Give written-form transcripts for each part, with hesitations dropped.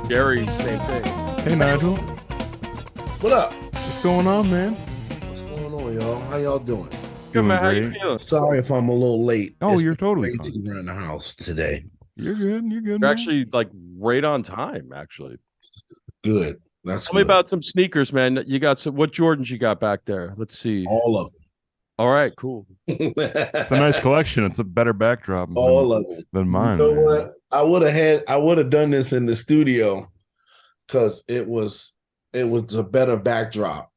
Jerry, same thing. Hey, Nigel. What up? What's going on, man? What's going on, y'all? How y'all doing? Good Doing man, how you great. feeling? Sorry if I'm a little late. Oh, It's you're been totally crazy fine. around the house today. You're good. You're good, You're man. actually like right on time, actually. Good. That's Tell me good. about some sneakers, man. You got some what Jordans you got back there? Let's see. All of All right, cool. them. It's a nice collection. It's a better backdrop All of them. than You mine, know man. what? I would have done this in the studio because it was a better backdrop.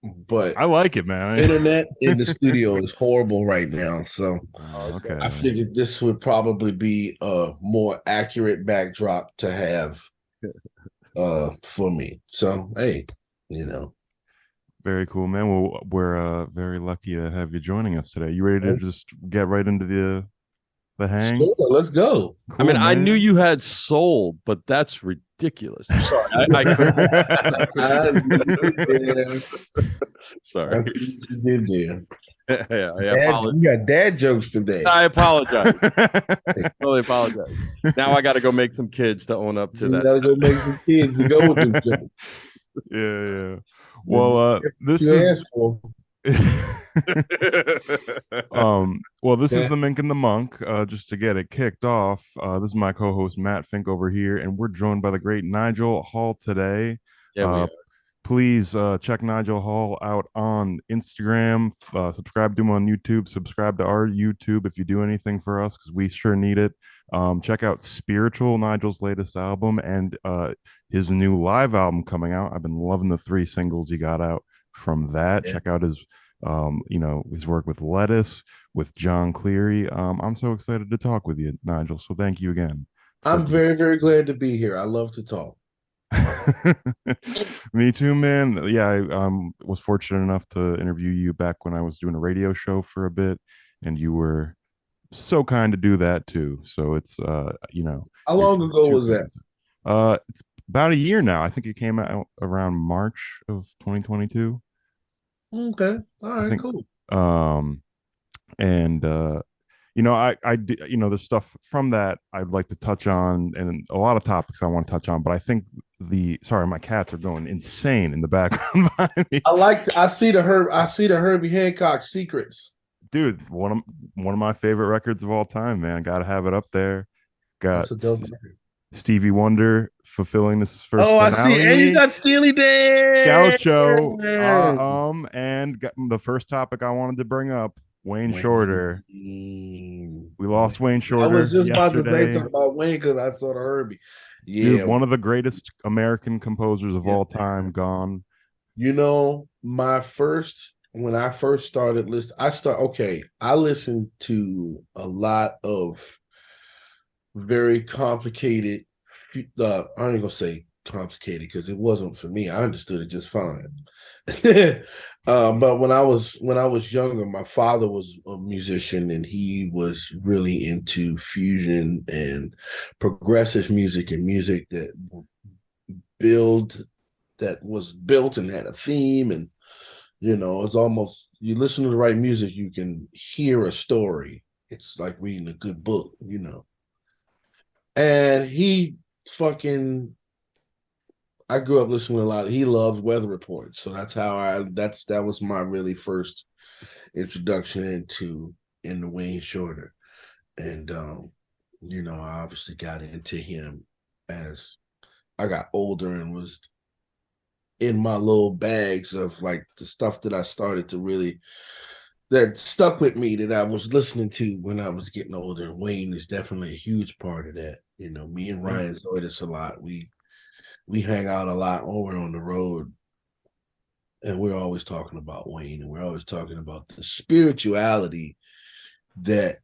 But I like it, man. internet in the studio is horrible right now. So Okay. I figured this would probably be a more accurate backdrop to have for me. So hey, you know. Very cool, man. Well, we're very lucky to have you joining us today. You ready to just get right into the hang? Sure, let's go. I mean, Cool, I knew man. you had soul, but that's ridiculous. I'm sorry. I couldn't. Sorry. You did there. Yeah, I Dad, apologize. you got dad jokes today. I apologize. Totally apologize. Now I got to go make some kids to own up to You that. gotta go make some kids to go with them jokes. Yeah. Well, this You is asked for. well, this is Yeah. the Mink and the Monk. Just to get it kicked off, this is my co-host Matt Fink over here, and we're joined by the great Nigel Hall today. Yeah, we are. Please check Nigel Hall out on Instagram. Subscribe to him on YouTube. Subscribe to our YouTube if you do anything for us, because we sure need it. Check out Spiritual, Nigel's latest album, and his new live album coming out. I've been loving the 3 singles he got out from that. Yeah. Check out his his work with Lettuce, with Jon Cleary. I'm so excited to talk with you, Nigel. So thank you again. I'm very, very glad to be here. I love to talk. Me too, man. Yeah, I was fortunate enough to interview you back when I was doing a radio show for a bit, and you were so kind to do that too. So it's How long ago was that? It's about a year now. I think it came out around March of 2022. Okay. All right, cool. And there's stuff from that I'd like to touch on, and a lot of topics I want to touch on, but I think my cats are going insane in the background behind me. I see the Herbie Hancock Secrets. Dude, one of my favorite records of all time, man. Gotta have it up there. Got That's a dope record. Stevie Wonder fulfilling this first Oh, finale. I see. And you got Steely Dan. Gaucho. And the first topic I wanted to bring up, Wayne Shorter. We lost Wayne Shorter. I was just about to yesterday. say something about Wayne because I saw the Herbie. Yeah, Dude, one of the greatest American composers of all time, gone. You know, when I first started listening, I listened to a lot of very complicated. I ain't gonna say complicated because it wasn't for me. I understood it just fine. But when I was younger, my father was a musician and he was really into fusion and progressive music and music that was built and had a theme. And it's almost, you listen to the right music, you can hear a story. It's like reading a good book. And I grew up listening to a lot. He loved Weather Report, so that was my really first introduction into Wayne Shorter, and I obviously got into him as I got older and was in my little bags of like the stuff that I started to really that stuck with me that I was listening to when I was getting older. And Wayne is definitely a huge part of that. Me and Ryan Zoidis a lot. We hang out a lot when we're on the road, and we're always talking about Wayne, and we're always talking about the spirituality that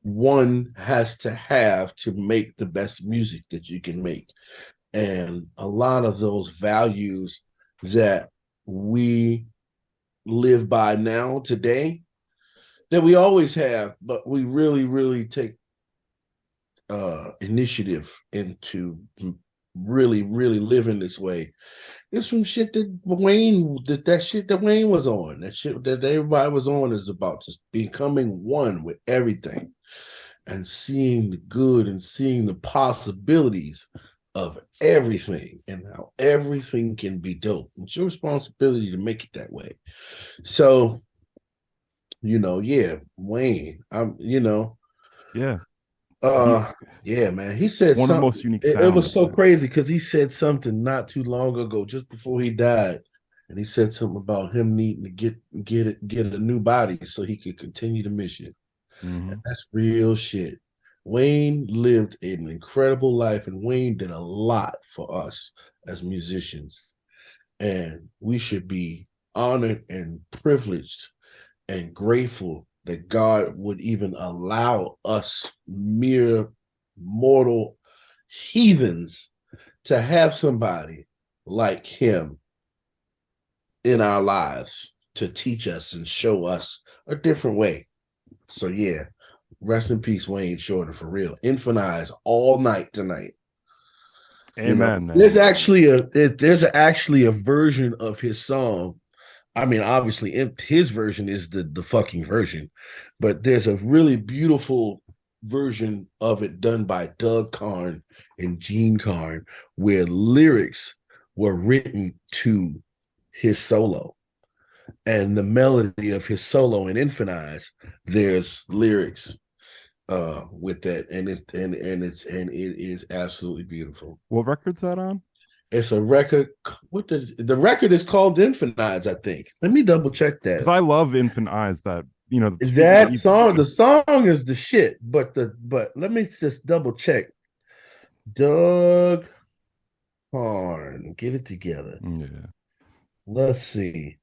one has to have to make the best music that you can make. And a lot of those values that we live by now today, that we always have, but we really, really take initiative into really, really living this way. It's some shit that shit that Wayne was on, that shit that everybody was on, is about just becoming one with everything and seeing the good and seeing the possibilities of everything and how everything can be dope. It's your responsibility to make it that way. So, yeah, Wayne, Yeah. yeah, man. He said One of the something. most unique It was sounds, so man. crazy because he said something not too long ago, just before he died. And he said something about him needing to get a new body so he could continue the mission. And Hmm. that's real shit. Wayne lived an incredible life, and Wayne did a lot for us as musicians. And we should be honored and privileged and grateful that God would even allow us mere mortal heathens to have somebody like him in our lives to teach us and show us a different way. So yeah, rest in peace, Wayne Shorter, for real. Infinize all night tonight. Amen, There's man. actually a version of his song. I mean, obviously, his version is the fucking version, but there's a really beautiful version of it done by Doug Karn and Gene Karn, where lyrics were written to his solo, and the melody of his solo in Infinize, there's lyrics with that, and it is absolutely beautiful. What record's that on? It's a record. What does the record is called? Infinides, I think. Let me double check Because that. I love Infant Eyes. That speaking of That song, the song is the shit. But let me just double check. Doug Horn, get it together. yeah. Let's see.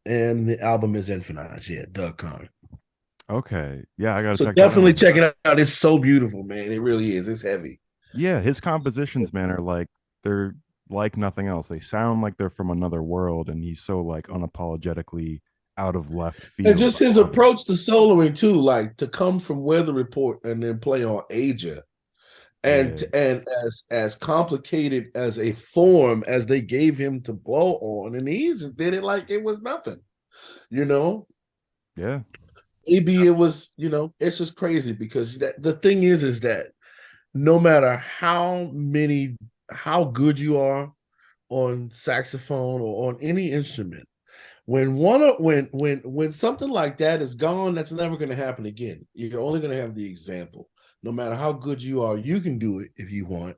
And the album is Infinides. Yeah, Doug Horn. Okay. Yeah, I gotta So check that definitely out. check it out. It's so beautiful, man. It really is. It's heavy. Yeah, his compositions, man, are like they're like nothing else. They sound like they're from another world, and he's so like unapologetically out of left And field. just I his love it. approach to soloing too, like to come from Weather Report and then play on Aja, and Yeah. as complicated as a form as they gave him to blow on, and he just did it like it was nothing, you know. Yeah. Maybe it was, it's just crazy because the thing is that no matter how good you are on saxophone or on any instrument, when something like that is gone, that's never going to happen again. You're only going to have the example. No matter how good you are, you can do it if you want,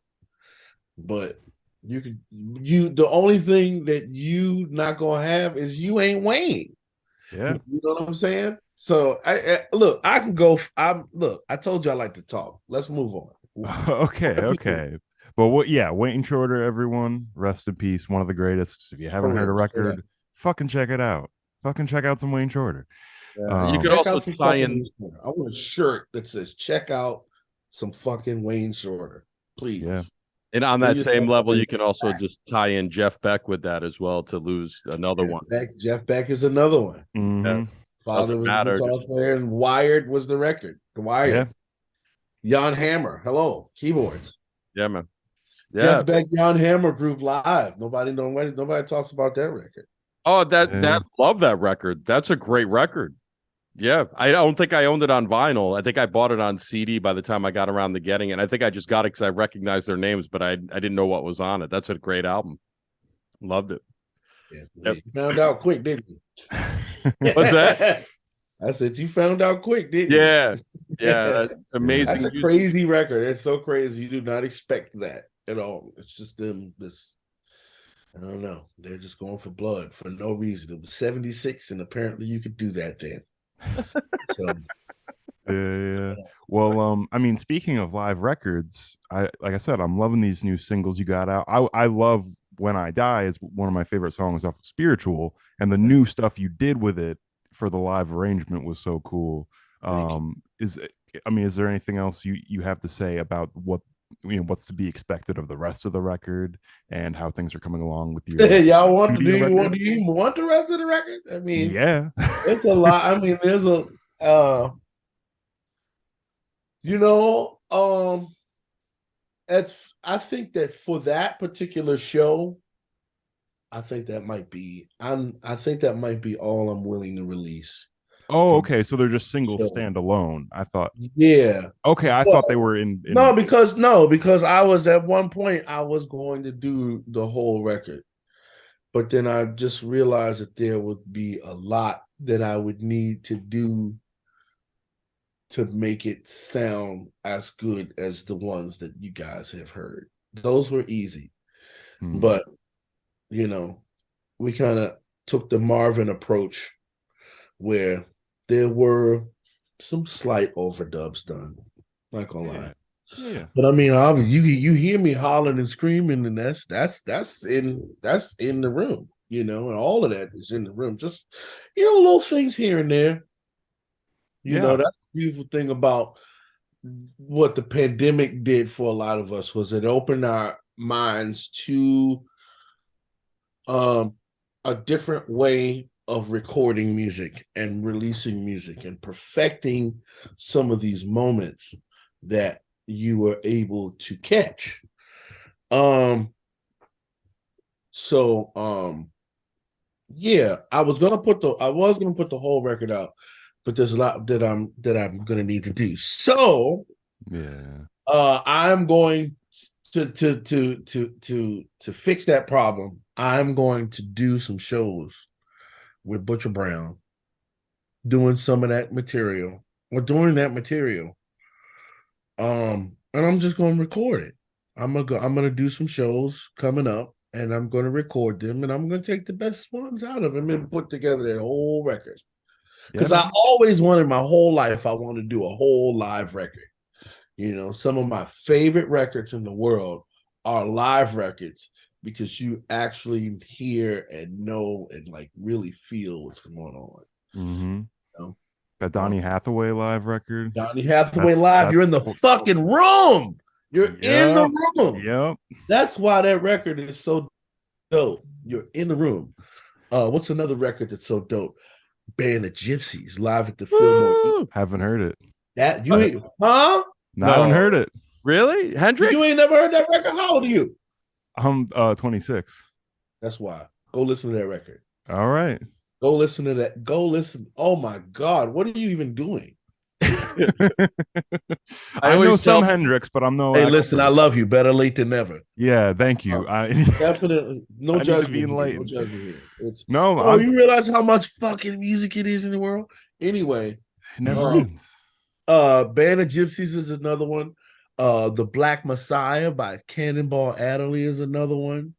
but the only thing that you not gonna have is you ain't Wayne. Yeah. You know what I'm saying? So I look, I can go. I told you I like to talk. Let's move on. Okay, okay. But what yeah, Wayne Shorter, everyone, rest in peace, one of the greatest. If you haven't For heard a real, straight up. record, fucking check it out. Fucking check out some Wayne Shorter. Yeah. You could Check also out some tie fucking in, Wayne Shorter. I want a shirt that says "Check out some fucking Wayne Shorter," Yeah. please. and on Do that your same thing. level, you can also just tie in Jeff Beck with that as well to lose another one. Jeff Beck is another one. Yeah. Hmm. Father Doesn't was a matter. guitar Just player, and Wired was the record. Yeah. Wired. Jan Hammer, hello, keyboards. yeah, man. Yeah. Jeff Beck, Jan Hammer group live. Nobody talks about that record. Oh, that Yeah. that love that record. That's a great record. Yeah, I don't think I owned it on vinyl. I think I bought it on CD by the time I got around to getting it. I think I just got it because I recognized their names, but I didn't know what was on it. That's a great album. Loved it. Yeah, Yep. you found out quick, didn't you? What's that? I said you found out quick, didn't you? Yeah, yeah, that's That's amazing. a crazy record. It's so crazy. You do not expect that at all. It's just them. I don't know. They're just going for blood for no reason. It was 76, and apparently you could do that then. So Yeah. Well, I mean, speaking of live records, like I said, I'm loving these new singles you got out. I love When I Die is one of my favorite songs off of Spiritual, and the new stuff you did with it for the live arrangement was so cool. thank you. Is there anything else you have to say about what's to be expected of the rest of the record and how things are coming along with your Y'all want to studio record? do you even want the rest of the record? I mean, Yeah. it's a lot. I mean, there's a you know, it's I think that for that particular show, I think that might be all I'm willing to release. Oh, from okay. So they're just single show. standalone. I thought. Yeah. Okay, I thought they were in. Because I was at one point I was going to do the whole record, but then I just realized that there would be a lot that I would need to do to make it sound as good as the ones that you guys have heard. Those were easy, but you know, we kind of took the Marvin approach where there were some slight overdubs done. Not gonna lie. Yeah. But I mean, obviously, you hear me hollering and screaming, and that's in the room, you know, and all of that is in the room. Just little things here and there. That's the beautiful thing about what the pandemic did for a lot of us was it opened our minds to a different way of recording music and releasing music and perfecting some of these moments that you were able to catch. Yeah, I was gonna put the whole record out, but there's a lot that I'm gonna need to do. So I'm going to fix that problem. I'm going to do some shows with Butcher Brown, doing some of that material. We're doing that material. And I'm just gonna record it. I'm gonna do some shows coming up, and I'm gonna record them, and I'm gonna take the best ones out of them and put together that whole record. Because I always wanted my whole life, I want to do a whole live record. Some of my favorite records in the world are live records because you actually hear and know and like really feel what's going on. That Donny Hathaway live record. Donny Hathaway live. You're in the fucking room. You're in the room. Yep. That's why that record is so dope. You're in the room. What's another record that's so dope? Band of Gypsies live at the Fillmore. Haven't heard it. That you ain't, huh? No, I haven't heard it. Really? Hendrix? You ain't never heard that record? How old are you? I'm 26. That's why. Go listen to that record. All right. Go listen to that. Go listen. Oh my God. What are you even doing? I know some Hendrix, but I'm no. Hey, listen, I love you. Better late than never. Yeah, thank you. Definitely no judgment. No judgment here. You realize how much fucking music it is in the world? Anyway, it never ends. Band of Gypsies is another one. The Black Messiah by Cannonball Adderley is another one.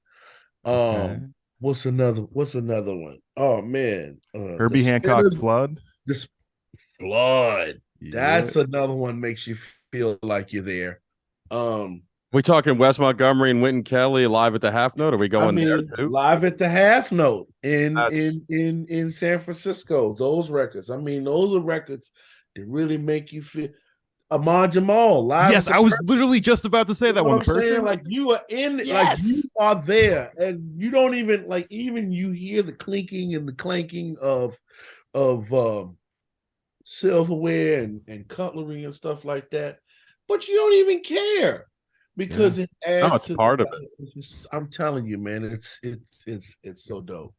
What's another one? Oh man, Herbie Hancock Flood. This Flood. That's another one makes you feel like you're there. We talking Wes Montgomery and Wynton Kelly live at the half note? Are we going there too? Live at the half note in San Francisco. Those records. I mean, those are records that really make you feel. Ahmad Jamal live. Yes, I was literally just about to say that one person. Like you are in, like you are there, and you don't even even you hear the clinking and the clanking of silverware and cutlery and stuff like that, but you don't even care because it adds to part of it. I'm telling you, man, it's so dope.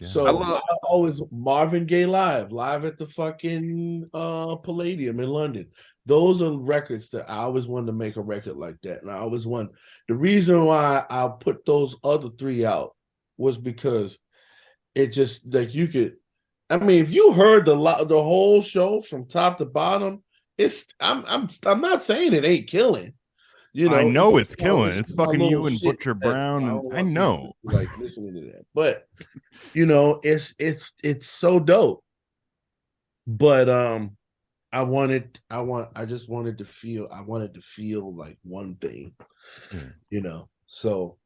So I always Marvin Gaye live at the fucking Palladium in London. Those are records that I always wanted to make a record like that, and I always wanted. The reason why I put those other three out was because it just like you could. I mean, if you heard the whole show from top to bottom, I'm not saying it ain't killing. I know it's killing. It's fucking you and Butcher Brown, and I know. Like listening to that, but it's so dope. But I just wanted to feel like one thing, So,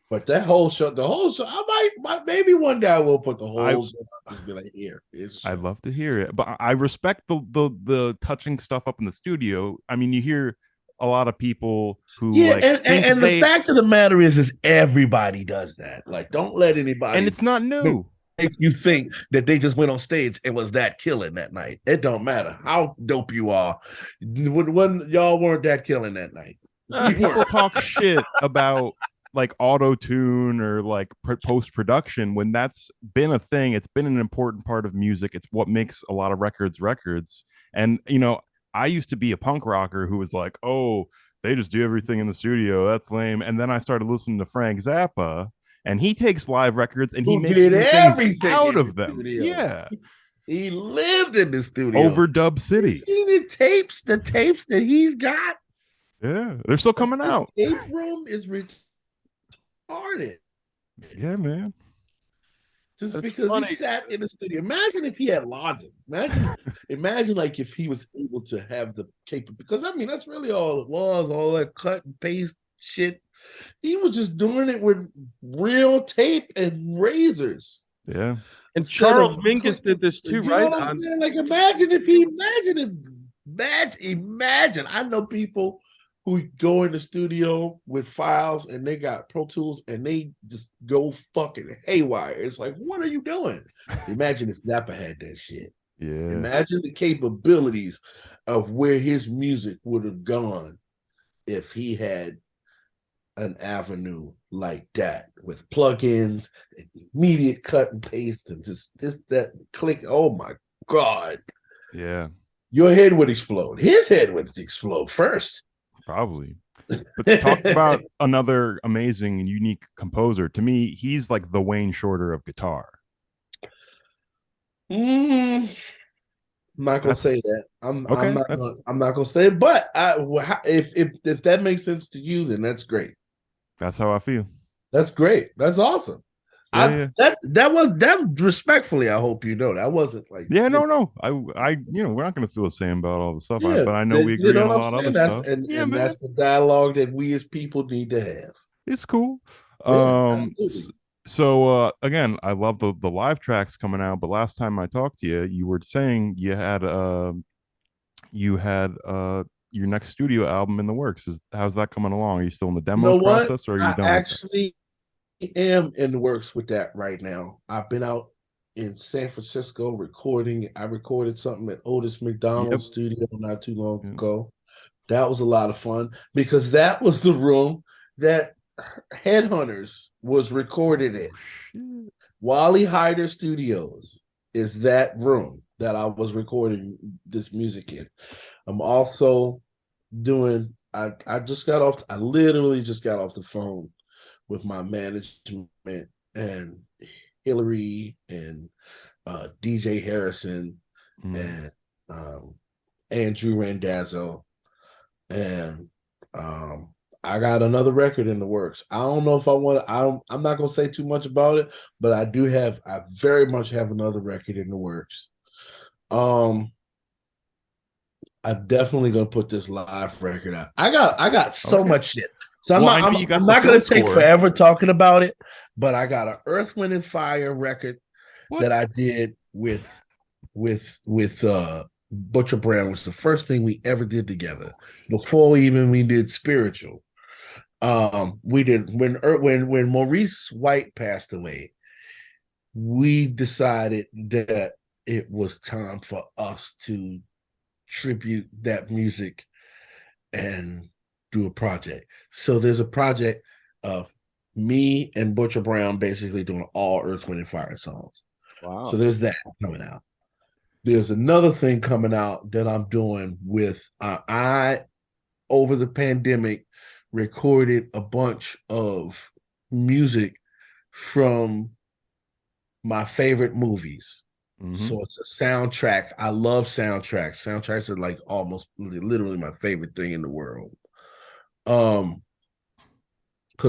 but the whole show, I might maybe one day I will put the whole show up and be like, here. I'd love to hear it, but I respect the touching stuff up in the studio. I mean, you hear a lot of people who and the fact of the matter is everybody does that. Like, don't let anybody, and it's not new. Make you think that they just went on stage and was that killing that night. It don't matter how dope you are. When y'all weren't that killing that night. People talk shit about like auto tune or like post production, when that's been a thing, it's been an important part of music. It's what makes a lot of records. And I used to be a punk rocker who was like, oh, they just do everything in the studio, that's lame. And then I started listening to Frank Zappa, and he takes live records and he Who makes did new things everything out in of the them. studio. Yeah. He lived in the studio. Overdub City. You see the tapes that he's got? Yeah, they're still coming out. The tape room is retarded. Yeah, man. Just That's because funny. he sat in the studio. Imagine if he had logic. Imagine like if he was able to have the capability. Because I mean, that's really all it was, all that cut and paste shit. He was just doing it with real tape and razors. Yeah. And Charles Mingus did this too, You right? know what I'm saying? Like imagine. I know people who go in the studio with files and they got Pro Tools and they just go fucking haywire. It's like, what are you doing? Imagine if Zappa had that shit. Yeah. Imagine the capabilities of where his music would have gone if he had an avenue like that with plugins, immediate cut and paste, and just this, that, click. Oh my God. Yeah. Your head would explode. His head would explode first. Probably. But talk about another amazing and unique composer. To me, he's like the Wayne Shorter of guitar. I'm not gonna say that. I'm not gonna say it. But if that makes sense to you, then that's great. That's how I feel. That's great. That's awesome. Yeah. That respectfully, I hope you know that wasn't like no. I we're not gonna feel the same about all the stuff, but I know we agree on a lot of other stuff. And that's the dialogue that we as people need to have. It's cool. Yeah, so again, I love the live tracks coming out, but last time I talked to you, you were saying you had your next studio album in the works. How's that coming along? Are you still in the demos process, or are you done? Actually am in the works with that right now. I've been out in San Francisco recording. I recorded something at Otis McDonald's studio not too long ago. That was a lot of fun because that was the room that Headhunters was recorded in. Wally Hyder Studios is that room that I was recording this music in. I'm also doing I literally just got off the phone with my management and Hillary and DJ Harrison and Andrew Randazzo, and I got another record in the works. I don't know if I want to. I'm not gonna say too much about it, but I very much have another record in the works. I'm definitely gonna put this live record out. I got so much shit. So I'm not gonna take forever talking about it, but I got an Earth, Wind, and Fire record that I did with Butcher Brown. Was the first thing we ever did together before we did Spiritual. We did when Maurice White passed away. We decided that it was time for us to tribute that music and do a project. So there's a project of me and Butcher Brown basically doing all Earth, Wind, and Fire songs. Wow. So there's that coming out. There's another thing coming out that I'm doing with I over the pandemic recorded a bunch of music from my favorite movies. So it's a soundtrack. I love soundtracks. Soundtracks are like almost literally my favorite thing in the world. Because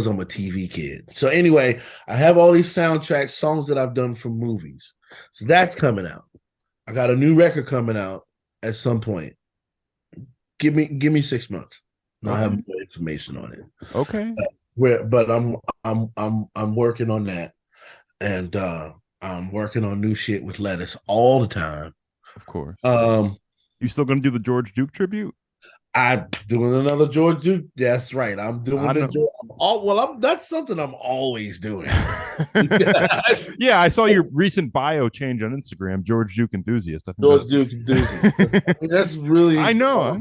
I'm a TV kid. So anyway, I have all these soundtracks, songs that I've done for movies. So that's coming out. I got a new record coming out at some point. Give me 6 months. I'll have more information on it. Okay. But I'm working on that, and I'm working on new shit with Lettuce all the time. Of course. You still gonna do the George Duke tribute? I'm doing another George Duke. That's right. I'm doing that's something I'm always doing. Yeah, I saw your recent bio change on Instagram, George Duke enthusiast. I think George Duke enthusiast. That's really I know.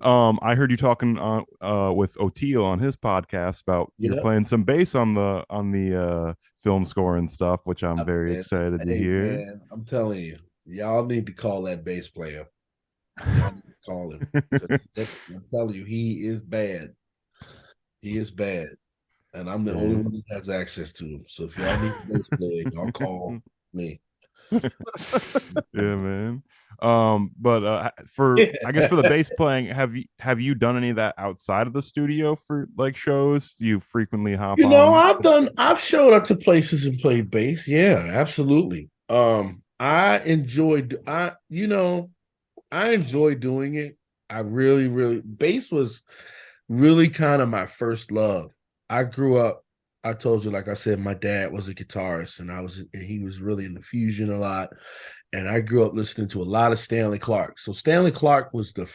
I heard you talking with Oteil on his podcast about you're Yeah. playing some bass on the film score and stuff, which I'm very Man, excited to hey hear. man, I'm telling you, y'all need to call that bass player. Y'all need to call him. 'Cause I'm telling you, he is bad. He is bad. And I'm the only Yeah. one who has access to him. So if y'all need a bass player, y'all call me. Yeah, man. But for I guess for the bass playing, have you done any of that outside of the studio for like shows? Do you frequently hop You know, on? I've showed up to places and played bass. Yeah, absolutely. I enjoy doing it. I really bass was really kind of my first love. I grew up, I told you, like I said, my dad was a guitarist and he was really into fusion a lot. And I grew up listening to a lot of Stanley Clark. So Stanley Clark was the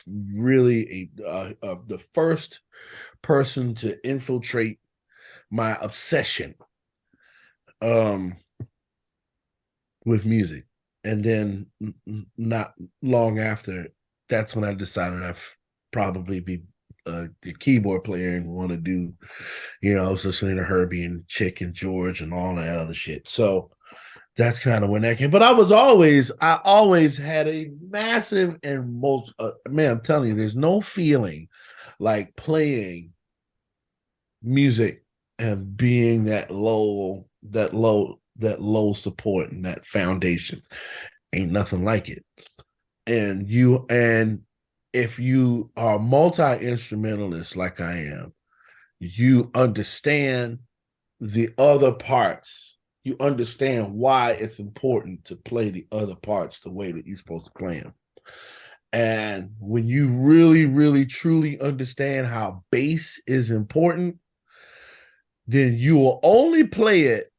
first person to infiltrate my obsession um with music. And then not long after, that's when I decided I'd probably be the keyboard player and want to do, I was listening to Herbie and Chick and George and all that other shit. So that's kind of when that came. But I always had a massive and most, man, I'm telling you, there's no feeling like playing music and being that low support and that foundation. Ain't nothing like it. And if you are a multi-instrumentalist like I am, you understand the other parts. You understand why it's important to play the other parts the way that you're supposed to play them. And when you really, really, truly understand how bass is important, then you will only play it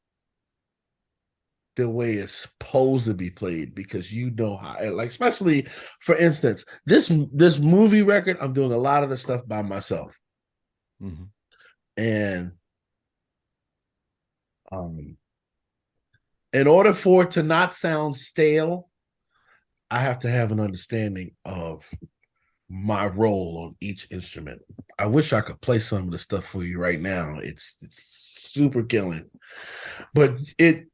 the way it's supposed to be played because you know how, like, especially for instance, this movie record, I'm doing a lot of the stuff by myself. Mm-hmm. And in order for it to not sound stale, I have to have an understanding of my role on each instrument. I wish I could play some of the stuff for you right now. It's super killing. But it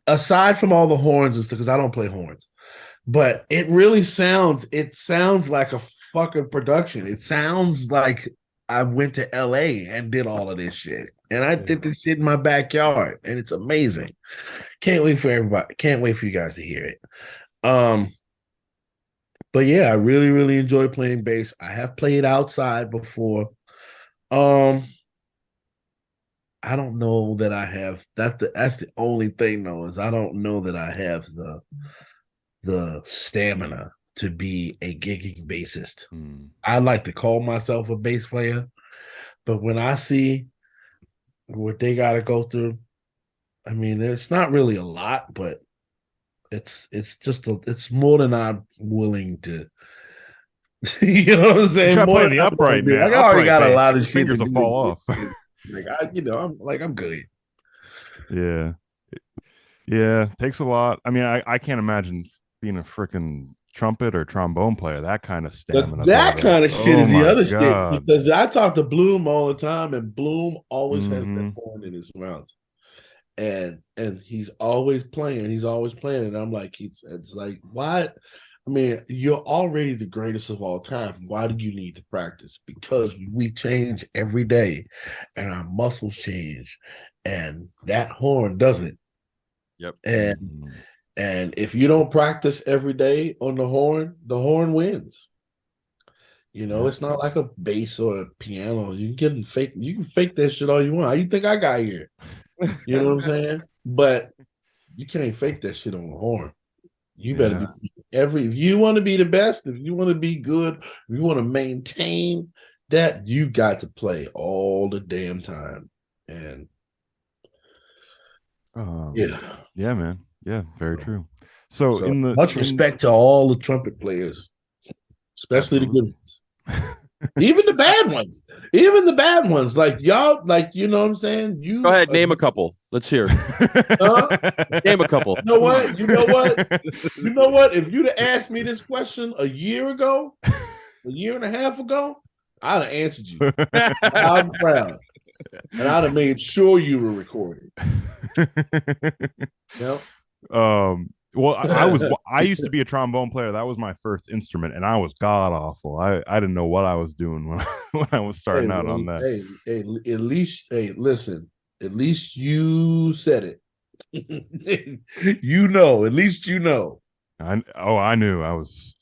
aside from all the horns and stuff, because I don't play horns, but it sounds like a fucking production. It sounds like I went to LA and did all of this shit. And I did this shit in my backyard, and it's amazing. Can't wait for you guys to hear it. But yeah, I really, really enjoy playing bass. I have played outside before. Um, I don't know that I have that's the only thing though, is I don't know that I have the stamina to be a gigging bassist. I like to call myself a bass player, but when I see what they got to go through, I mean, it's not really a lot, but it's more than I'm willing to. You know what I'm saying? Try More playing than the I want to upright, do. man. Like I already Upright got a bass. lot Your of shit to fingers will fall do. off. I'm good. Yeah. Yeah. Takes a lot. I mean, I can't imagine being a freaking trumpet or trombone player. That kind of But stamina though. that kind of shit Oh is the my other shit God. because I talk to Bloom all the time, and Bloom always has that Mm-hmm. horn in his mouth, and he's always playing. He's always playing, and I'm like, it's like, why? I mean, you're already the greatest of all time. Why do you need to practice? Because we change every day, and our muscles change, and that horn doesn't. Yep. And Mm-hmm. and if you don't practice every day on the horn wins. Yep. It's not like a bass or a piano. You can fake that shit all you want. How you think I got here? You know what I'm saying? But you can't fake that shit on the horn. You better Yeah. be if you want to be the best, if you want to be good, if you want to maintain that, you got to play all the damn time. And yeah. Yeah, man. Yeah, very true. So So in the much in respect to all the trumpet players, especially the good absolutely. ones. Even the bad ones. Even the bad ones. Like y'all, like you know what I'm saying? Go ahead, name a couple. Let's hear. uh, Name a couple. you know what? You know what? You know what? If you'd have asked me this question a year ago, a year and a half ago, I'd have answered you loud and proud, and I'd have made sure you were recording. Yep. Well, I used to be a trombone player. That was my first instrument, and I was god awful. I didn't know what I was doing when I was starting out on that. At least, listen. At least you said it. You know. At least you know. I knew I was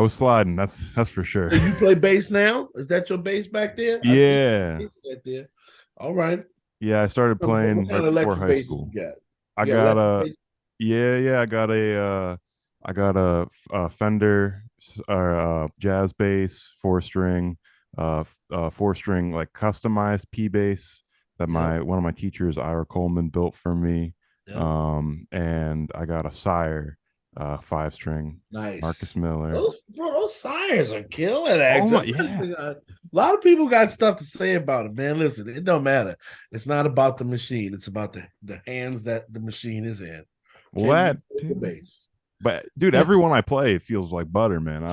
sliding. That's for sure. So you play bass now? Is that your bass back there? Yeah. Back there. All right. Yeah, I started playing right before high school. I got a Fender jazz bass, 4-string, 4-string like customized P bass that one of my teachers, Ira Coleman, built for me. And I got a Sire 5-string. Nice. Marcus Miller. Those Sires are killing. Actually, a lot of people got stuff to say about it, man. Listen, it don't matter. It's not about the machine. It's about the hands that the machine is in. Well, the bass. But dude, everyone I play feels like butter, man.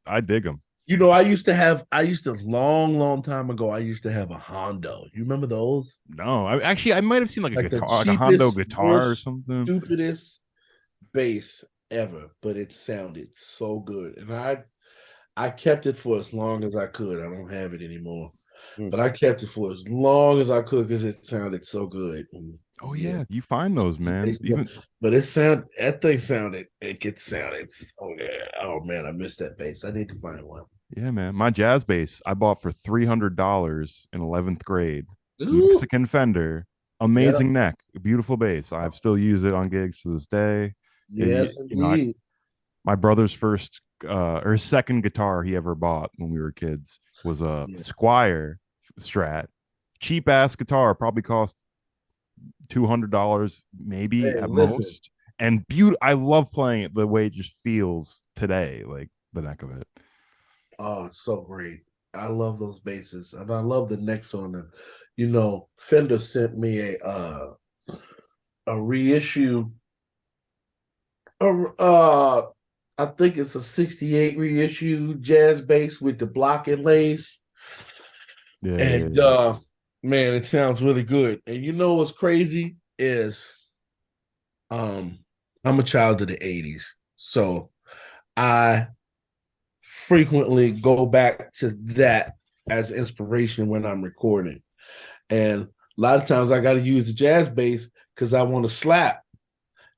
I dig them. You know, I used to long time ago, I used to have a Hondo. You remember those? No, I might have seen like a guitar, like a Hondo guitar or something. Stupidest bass ever, but it sounded so good. And I kept it for as long as I could. I don't have it anymore. But I kept it for as long as I could because it sounded so good. Oh yeah, you find those, man. But it gets sounded. Oh man, I missed that bass. I need to find one. Yeah, man. My jazz bass I bought for $300 in 11th grade. Ooh. Mexican Fender, amazing neck, beautiful bass. I've still used it on gigs to this day. Yes, indeed. My brother's first or his second guitar he ever bought when we were kids was a Squier Strat, cheap ass guitar, probably cost $200 maybe at most. And I love playing it the way it just feels today, like the neck of it. Oh, it's so great. I love those basses, and I love the necks on them. You know, Fender sent me a reissue. I think it's a '68 reissue jazz bass with the block and lace. Man, it sounds really good. And you know what's crazy is, I'm a child of the '80s, so I frequently go back to that as inspiration when I'm recording. And a lot of times I got to use the jazz bass because I want to slap.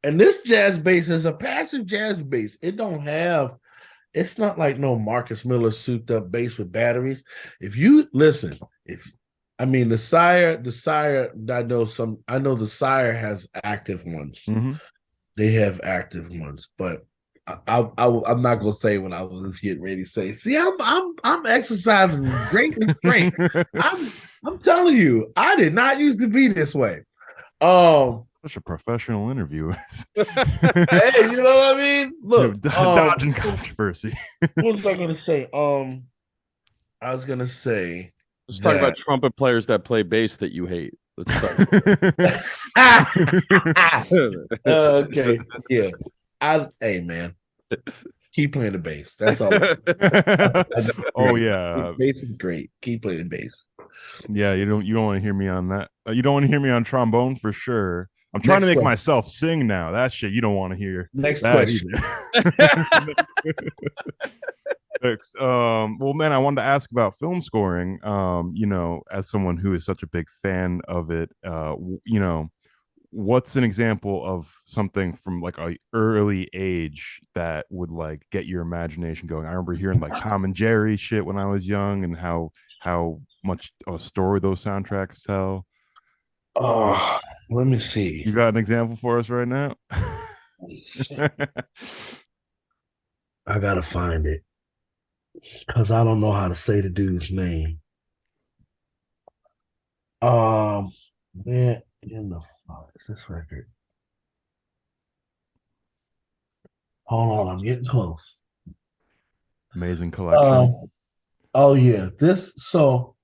And this jazz bass is a passive jazz bass. It's not like no Marcus Miller souped up bass with batteries. If you listen, the Sire, I know the Sire has active ones. Mm-hmm. They have active ones, but I'm not gonna say what I was just getting ready to say. See, I'm exercising great restraint. I'm telling you, I did not used to be this way. Such a professional interview. Hey, you know what I mean? Look, dodging controversy. What was I gonna say? I was gonna say. Let's talk about trumpet players that play bass that you hate. Let's start. Okay, yeah. Hey man, keep playing the bass. That's all. Oh yeah, bass is great. Keep playing the bass. Yeah, you don't want to hear me on that. You don't want to hear me on trombone for sure. I'm trying to make myself sing now. That shit you don't want to hear. Next question. Well, man, I wanted to ask about film scoring. You know, as someone who is such a big fan of it, you know, what's an example of something from like a early age that would like get your imagination going? I remember hearing like Tom and Jerry shit when I was young, and how much a story those soundtracks tell. Oh, let me see. You got an example for us right now? I gotta find it because I don't know how to say the dude's name. Man, in the fuck is this record? Hold on, I'm getting close. Amazing collection. Oh yeah, so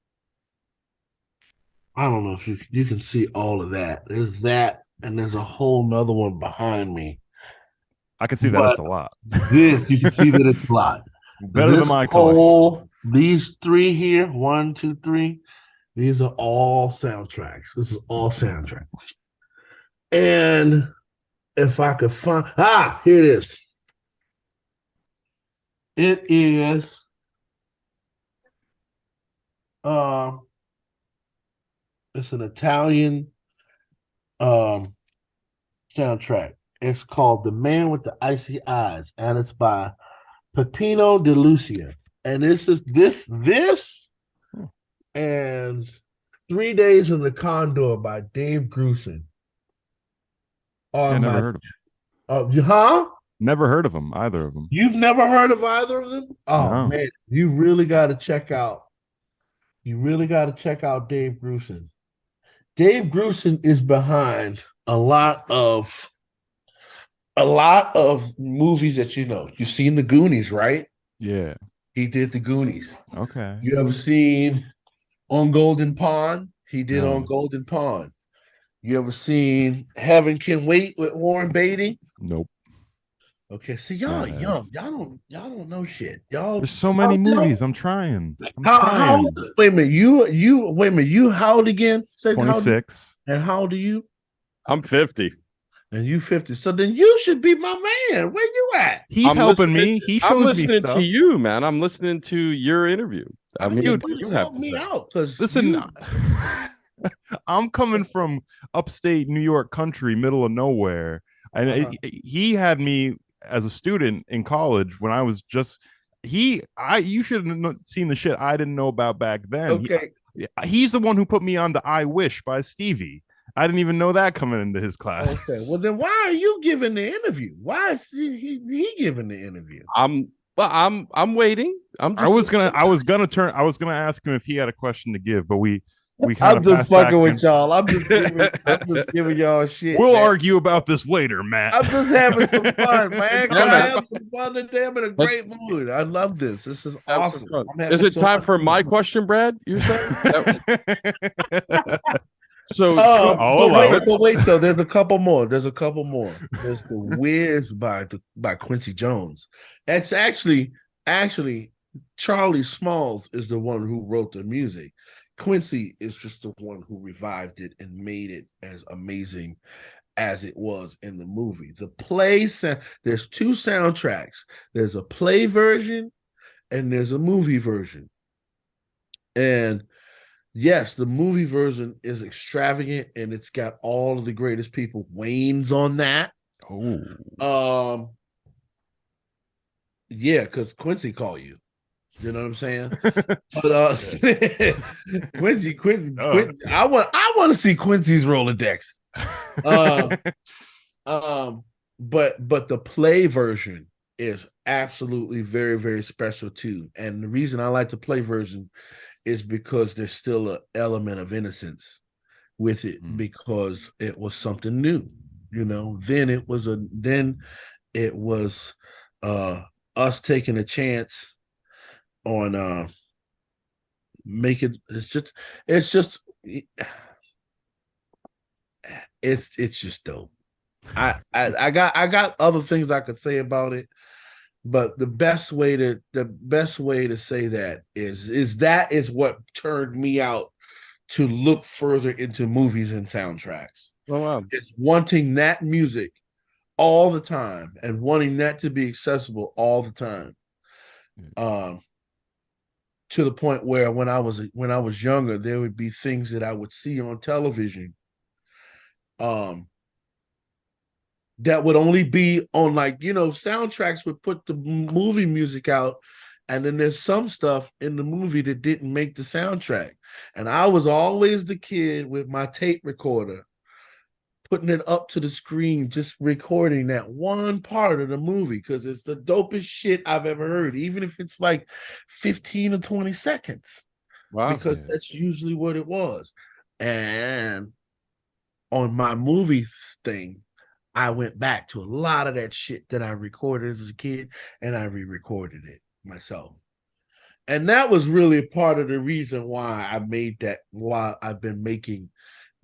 I don't know if you can see all of that. There's that, and there's a whole nother one behind me. I can see that it's a lot. This you can see that it's a lot. Better than my collection. These three here, 1, 2, 3, these are all soundtracks. This is all soundtracks. And if I could find, here it is. It is it's an Italian soundtrack. It's called The Man with the Icy Eyes, and it's by Peppino De Lucia. And this is this and 3 Days in the Condor by Dave Grusin. Never heard of them. Never heard of them, either of them. You've never heard of either of them? Oh, no. Man, you really got to check out. You really got to check out Dave Grusin. Dave Grusin is behind a lot of movies that you know. You've seen The Goonies, right? Yeah. He did The Goonies. Okay. You ever seen On Golden Pond? He did On Golden Pond. You ever seen Heaven Can Wait with Warren Beatty? Nope. Okay, see, y'all young. Y'all don't know shit. There's so many movies. I'm trying. How wait a minute, you how old again? Say 26. And how old are you? I'm 50. And you 50. So then you should be my man. Where you at? He's helping me. He shows me stuff. I'm listening to you, man. I'm listening to your interview. I mean, dude, you help me out. Listen, I'm coming from upstate New York country, middle of nowhere. And he had me as a student in college when I was just you should have seen the shit I didn't know about back then. Okay. He's the one who put me on to I Wish by Stevie. I didn't even know that coming into his class. Okay. Well, then why are you giving the interview? Why is he giving the interview? I'm waiting. I was gonna ask him if he had a question to give, but we I'm just fucking with y'all. I'm just giving y'all shit. We'll argue about this later, Matt. I'm just having some fun, man. I have some fun today. I'm in a great mood. I love this. This is awesome. Is it time for my question, Brad? You're saying? So, but wait, though. There's a couple more. There's The Wiz by Quincy Jones. That's actually Charlie Smalls is the one who wrote the music. Quincy is just the one who revived it and made it as amazing as it was in the movie. The play, there's two soundtracks. There's a play version and there's a movie version. And yes, the movie version is extravagant and it's got all of the greatest people. Wayne's on that. Oh. Yeah, because Quincy called you. You know what I'm saying? But Quincy, I want to see Quincy's Rolodex. But the play version is absolutely very, very special too. And the reason I like the play version is because there's still an element of innocence with it because it was something new. You know, then it was us taking a chance on making it's just dope. I got other things I could say about it, but the best way to say that is what turned me out to look further into movies and soundtracks. Oh wow. It's wanting that music all the time and wanting that to be accessible all the time. To the point where when I was younger, there would be things that I would see on television that would only be on, like, you know, soundtracks would put the movie music out, and then there's some stuff in the movie that didn't make the soundtrack. And I was always the kid with my tape recorder putting it up to the screen, just recording that one part of the movie because it's the dopest shit I've ever heard, even if it's like 15 or 20 seconds. Wow. Because that's usually what it was. And on my movie thing, I went back to a lot of that shit that I recorded as a kid, and I re-recorded it myself. And that was really part of the reason why I've been making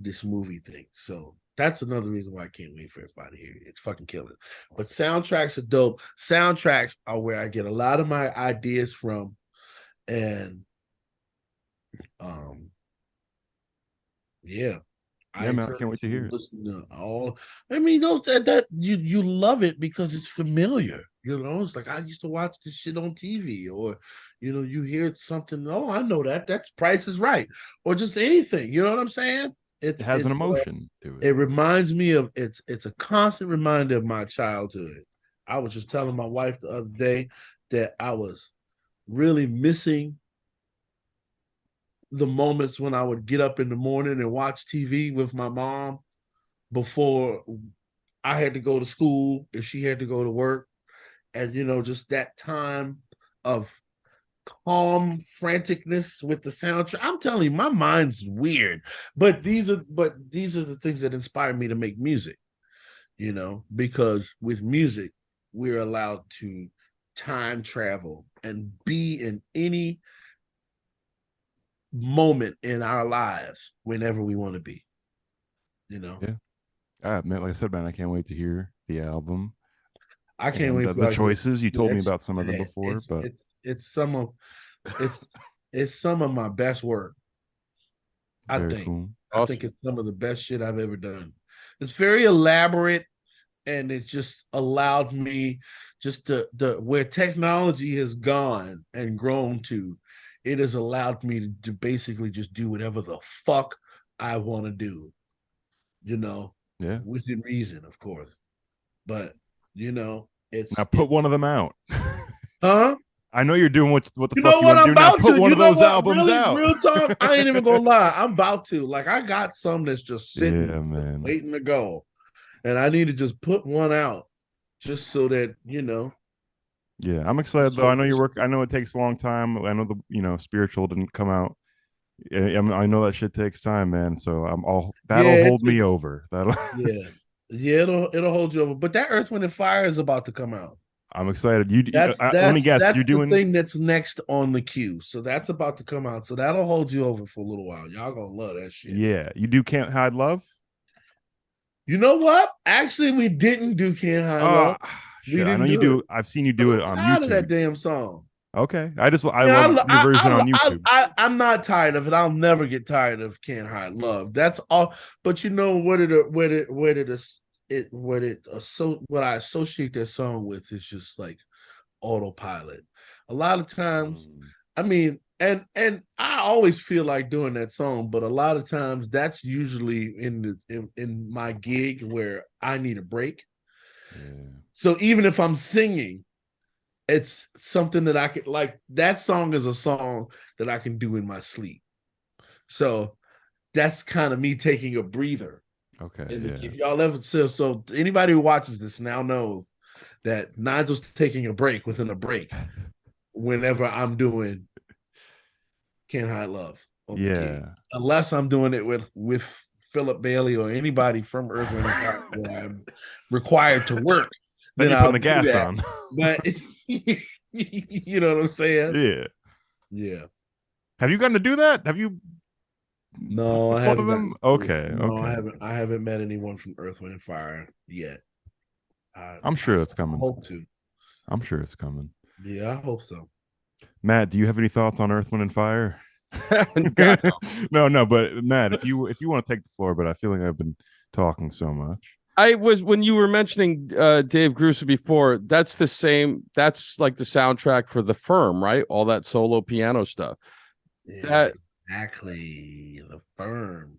this movie thing. So That's another reason why I can't wait for everybody here. It's fucking killing. But soundtracks are dope. Soundtracks are where I get a lot of my ideas from, and um, yeah, I Yeah, man, I encourage can't wait to you hear to it. listen to all. I mean, those that you love it because it's familiar. You know, it's like I used to watch this shit on TV, or you hear something. Oh, I know that. That's Price is Right, or just anything. You know what I'm saying? It It's has an it's emotion to it. it reminds me of it's a constant reminder of my childhood. I was just telling my wife the other day that I was really missing the moments when I would get up in the morning and watch TV with my mom before I had to go to school and she had to go to work. And just that time of calm franticness with the soundtrack. I'm telling you, my mind's weird. But these are the things that inspire me to make music, because with music, we're allowed to time travel and be in any moment in our lives whenever we want to be, you know. Yeah. Man, like I said, man, I can't wait to hear the album I can't and wait for the y'all to hear choices. You told me it's about some of them before, it's but it's it's some of it's it's some of my best work. I very think. cool. I think Awesome. it's some of the best shit I've ever done. It's very elaborate, and it just allowed me just the where technology has gone and grown to, it has allowed me to basically just do whatever the fuck I want to do, you know, Yeah. within reason, of course. But Now it's put one of them out. huh? I know you're doing what the You fuck know you what? want to I'm do. Now about put to. one You of know those what? albums Really, out. real talk. I ain't even gonna lie. I'm about to. Like, I got some that's just sitting, Yeah, man. waiting to go, and I need to just put one out, just so that Yeah, I'm excited just though. I so, know your just work. I know it takes a long time. I know spiritual didn't come out. I know that shit takes time, man. So I'm all that'll yeah, hold me over. That'll. yeah, yeah. It'll hold you over. But that Earth, Wind, and Fire is about to come out. I'm excited. That's Let me that's guess. You're that's the doing. thing that's next on the queue. So that's about to come out. So that'll hold you over for a little while. Y'all gonna love that shit. Yeah, you do Can't Hide Love. You know what? Actually, we didn't do Can't High Love. Ah, We shit. I know didn't you do it do. I've seen you do because it I'm on tired of that YouTube. damn song. Okay. I Yeah, love your version on YouTube. I'm not tired of it. I'll never get tired of Can't Hide Love. That's all. But you know what I associate that song with is just like autopilot. A lot of times, Mm, I mean, and I always feel like doing that song, but a lot of times that's usually in my gig where I need a break. yeah. So even if I'm singing, it's something that I can like. That song is a song that I can do in my sleep. So that's kind of me taking a breather. Okay. And Yeah. if y'all ever so anybody who watches this now knows that Nigel's taking a break within a break whenever I'm doing Can't Hide Love on the gig, Yeah. unless I'm doing it with Philip Bailey or anybody from Earth, Wind, and Fire where I'm required to work. Then Then you're putting I'll the do gas that. on. But you know what I'm saying? Yeah. Yeah. Have you gotten to do that? Have you No, I one of haven't them? gotten to do it. Okay. No, I Okay. haven't. I haven't met anyone from Earth, Wind, and Fire yet. I'm I sure it's coming. hope to. I'm sure it's coming. Yeah, I hope so. Matt, do you have any thoughts on Earth, Wind, and Fire? God, No, but Matt, if you want to take the floor, but I feel like I've been talking so much. I was when you were mentioning Dave Grusa before. That's the same. That's like the soundtrack for The Firm, right? All that solo piano stuff. That Exactly. The Firm.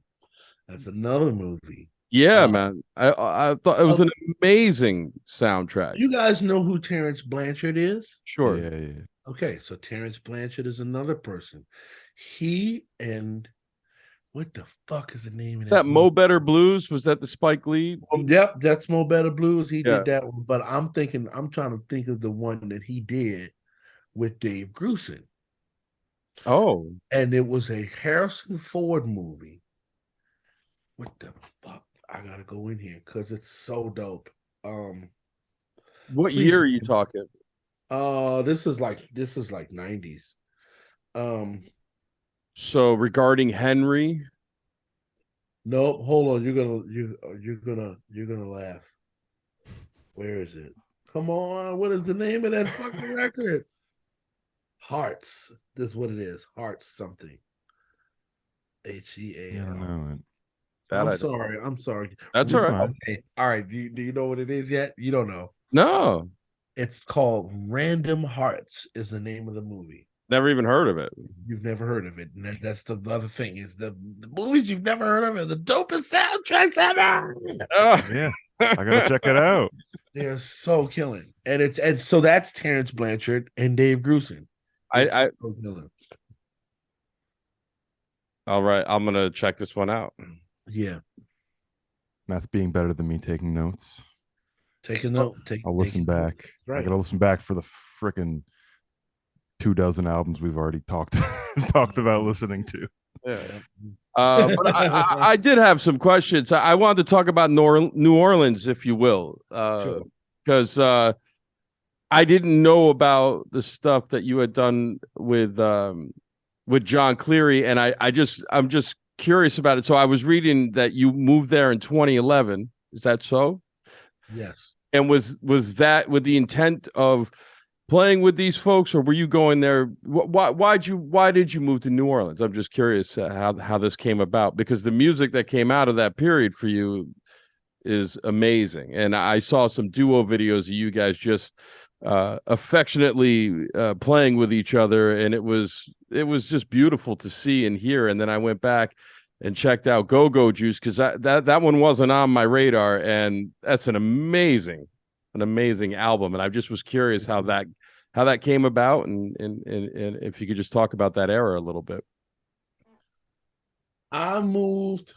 That's another movie. yeah, Uh, man. I thought it was uh, an amazing soundtrack. you guys know who Terrence Blanchard is? Sure. Yeah, yeah. Okay, so Terrence Blanchard is another person. He and what the fuck is the name of Is that that Mo movie? Better Blues? Was that the Spike Lee? Yep, that's Mo Better Blues. He Yeah. did that one, but I'm trying to think of the one that he did with Dave Grusin, Oh, and it was a Harrison Ford movie. What the fuck? I gotta go in here because it's so dope. what Please. year are you talking? This is like 90s. Um, So regarding Henry, Nope. Hold on. You're gonna laugh. Where is it? Come on. What is the name of that fucking record? Hearts. This is what it is. Hearts something. Yeah, I don't Heal. know it. That I'm I don't. sorry. I'm sorry. That's all You're right. fine. Okay. All right. Do you know what it is yet? You don't know. No, It's called Random Hearts. Is the name of the movie. never even heard of it. You've never heard of it, and that's the other thing is the movies you've never heard of are the dopest soundtracks ever. Oh. Yeah, I gotta check it out. They're so killing, and so that's Terrence Blanchard and Dave Grusin. It's I so killing. all right. I'm gonna check this one out. Yeah, That's being better than me taking notes. take a note. I'll listen back. I Right. gotta listen back for the freaking 24 albums we've already talked about listening to. Yeah. But I did have some questions. I wanted to talk about New Orleans, if you will, Sure. because I didn't know about the stuff that you had done with Jon Cleary, and I'm just curious about it. So I was reading that you moved there in 2011. Is that so? Yes. And was that with the intent of playing with these folks, or were you going there? Why did you move to New Orleans? I'm just curious how this came about, because the music that came out of that period for you is amazing, and I saw some duo videos of you guys just affectionately playing with each other, and it was just beautiful to see and hear. And then I went back and checked out Go Go Juice, because that one wasn't on my radar, and that's an amazing album. And I just was curious how that came about, and if you could just talk about that era a little bit. I moved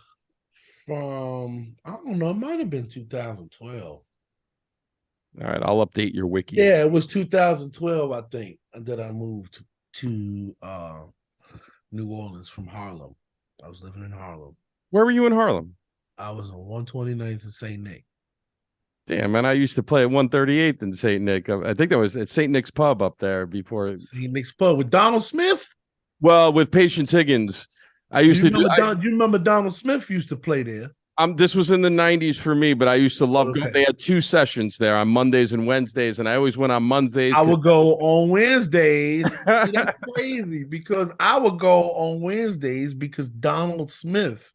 from I don't know. It might have been 2012. All right, I'll update your wiki. Yeah, it was 2012, I think, that I moved to New Orleans from Harlem. I was living in Harlem. Where were you in Harlem? I was on 129th and St. Nick. Damn, man, I used to play at 138th in St. Nick. I think that was at St. Nick's Pub up there before. St. Nick's Pub with Donald Smith. Well, with Patience Higgins, I used to do. You remember Donald Smith used to play there? This was in the 90s for me, but I used to love Okay. going. They had 2 sessions there on Mondays and Wednesdays, and I always went on Mondays. I would go on Wednesdays. See, that's crazy because I would go on Wednesdays because Donald Smith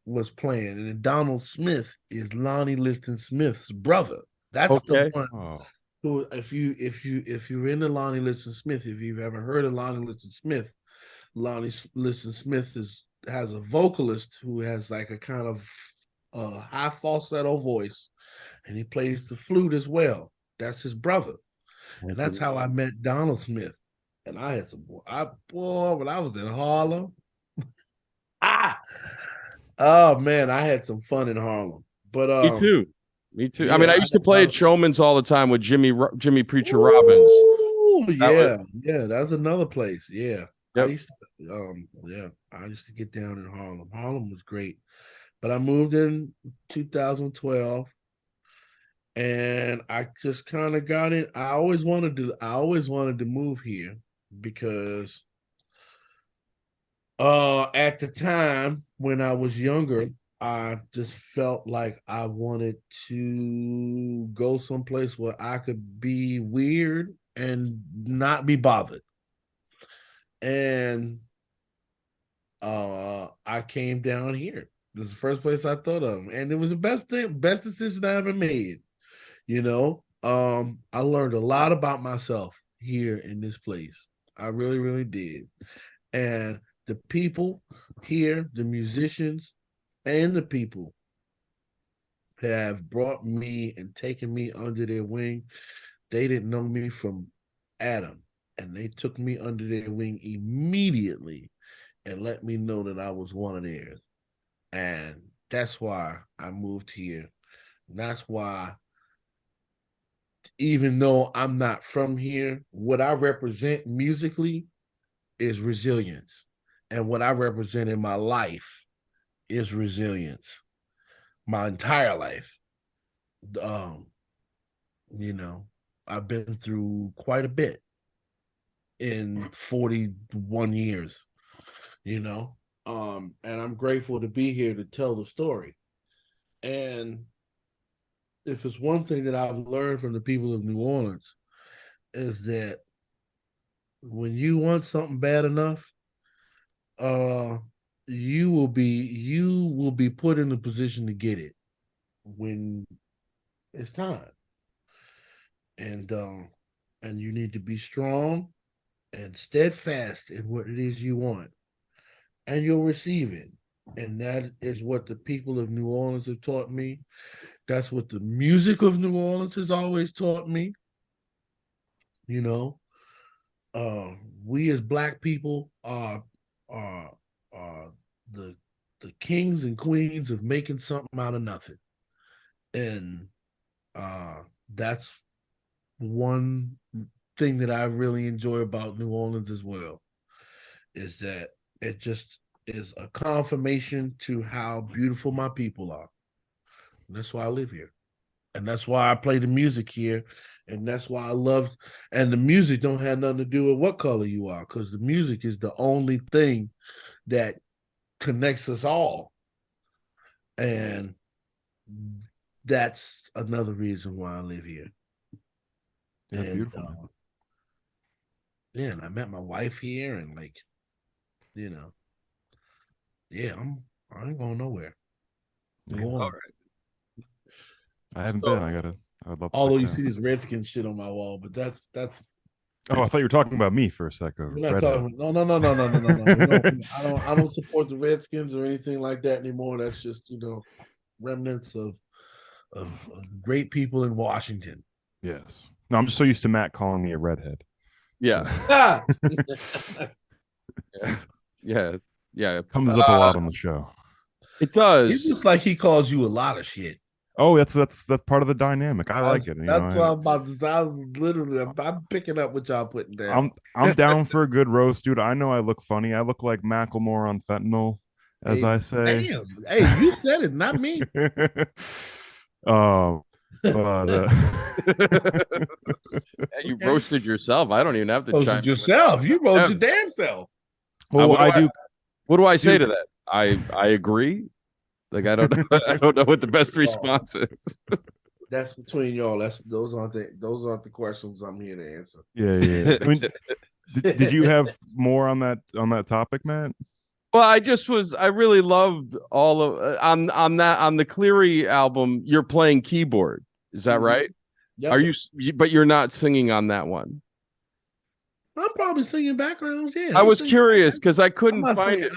was playing, and Donald Smith is Lonnie Liston Smith's brother. That's the one Oh, who, if you're into Lonnie Liston Smith, if you've ever heard of Lonnie Liston Smith, Lonnie Liston Smith has a vocalist who has like a kind of high falsetto voice, and he plays the flute as well. That's his brother, and that's how I met Donald Smith. And I had when I was in Harlem. Oh man, I had some fun in Harlem. But Me too. Yeah, I mean, I used to play at Showman's all the time with Jimmy Preacher Robbins. Oh yeah, was, yeah, that's another place. Yeah. Yep. I used to get down in Harlem. Harlem was great. But I moved in 2012 and I just kind of got it. I always wanted to move here because at the time when I was younger, I just felt like I wanted to go someplace where I could be weird and not be bothered. And I came down here. This is the first place I thought of, and it was the best decision I ever made. I learned a lot about myself here in this place. I really, really did. And the people here, the musicians, and the people have brought me and taken me under their wing. They didn't know me from Adam, and they took me under their wing immediately and let me know that I was one of theirs. And that's why I moved here. And that's why, even though I'm not from here, what I represent musically is resilience. And what I represent in my life is resilience. My entire life. I've been through quite a bit in 41 years, And I'm grateful to be here to tell the story. And if it's one thing that I've learned from the people of New Orleans is that when you want something bad enough, uh, you will be put in a position to get it when it's time. And you need to be strong and steadfast in what it is you want, and you'll receive it. And that is what the people of New Orleans have taught me. That's what the music of New Orleans has always taught me. You know, uh, we as Black people are the the kings and queens of making something out of nothing, and uh, that's one thing that I really enjoy about New Orleans as well. Is that it just is a confirmation to how beautiful my people are. And that's why I live here. And that's why I play the music here. And that's why I love, and the music don't have nothing to do with what color you are, because the music is the only thing that connects us all. And that's another reason why I live here. That's And beautiful. yeah, and I met my wife here, and like, you know, yeah, I ain't going nowhere. Yeah. Go on. I haven't So, been. I would love to although check you it see out. this Redskin shit on my wall, but that's Oh, I thought you were talking about me for a second. we're not Redhead. talking. No. I don't support the Redskins or anything like that anymore. That's just remnants of great people in Washington. Yes. No, I'm just so used to Matt calling me a redhead. Yeah. Ah! Yeah. Yeah. Comes up a lot on the show. It It does. looks like he calls you a lot of shit. Oh, that's part of the dynamic. I like it. That's what I'm about to say. I'm picking up what y'all putting down. I'm down for a good roast, dude. I know I look funny. I look like Macklemore on fentanyl, as Hey, I say. damn. Hey, you said it, not me. um, but You roasted yourself. I don't even have to chime Roasted in with yourself. You roast that. your damn self. well, What do I do, what do I say dude. to that? I agree. Like I don't know. I don't know what the best Oh, response is. that's between y'all. Those aren't the questions I'm here to answer. Yeah. I mean, did you have more on that topic, Matt? Well, I really loved all of on the Cleary album. You're playing keyboard, is that right? Yep. Are you? But you're not singing on that one. I'm probably singing backgrounds. Yeah, I I'm was singing. curious because I I'm couldn't not find singing. it.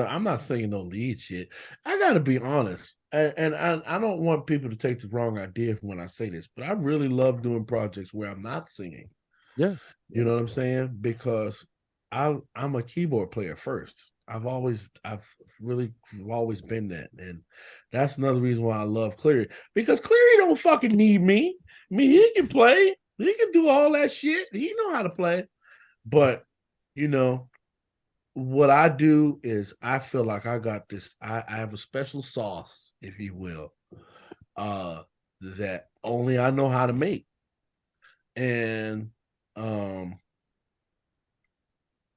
I'm not singing no lead shit. I got to be honest, and I don't want people to take the wrong idea from when I say this, but I really love doing projects where I'm not singing. Yeah, You know what I'm saying? Because I'm a keyboard player first. I've really always been that, and that's another reason why I love Cleary, because Cleary don't fucking need me. I mean, he can play. He can do all that shit. He know how to play. But you know, what I do is I feel like I got this. I have a special sauce, if you will, uh, that only I know how to make. And um,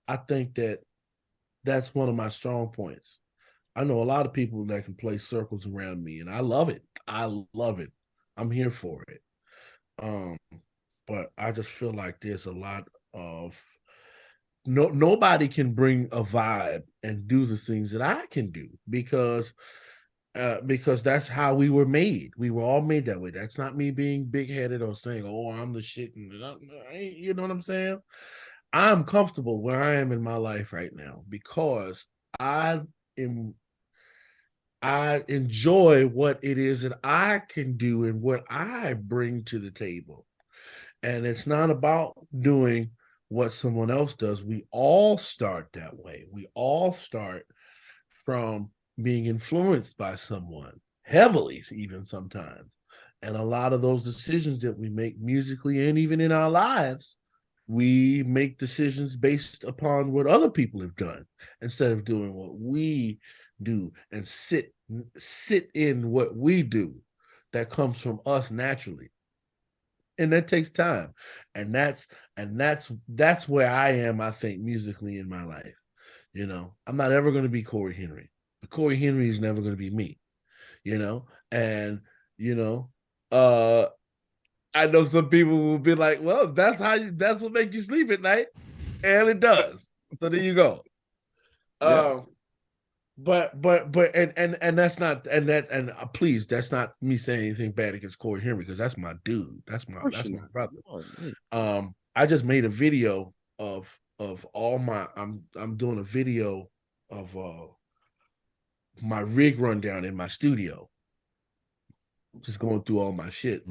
I think that that's one of my strong points. I know a lot of people that can play circles around me, and I love it. I love it. I'm here for it. Um, but I just feel like there's a lot of nobody can bring a vibe and do the things that I can do because that's how we were made. We were all made that way. That's not me being big headed or saying, "Oh, I'm the shit." And you know what I'm saying? I'm comfortable where I am in my life right now because I am. I enjoy what it is that I can do and what I bring to the table. And it's not about doing what someone else does. We all start that way. We all start from being influenced by someone, heavily, even sometimes. And a lot of those decisions that we make musically and even in our lives, we make decisions based upon what other people have done instead of doing what we do and sit in what we do that comes from us naturally, and that takes time. And that's where I am, I think, musically in my life. You know, I'm not ever going to be Corey Henry. But Corey Henry is never going to be me. You know, and you know, I know some people will be like, "Well, that's what makes you sleep at night," and it does. So there you go. Yeah. But and that's not please, that's not me saying anything bad against Corey Henry, because that's my dude. That's my brother. I just made a video of all my I'm doing a video of my rig rundown in my studio. Just going through all my shit.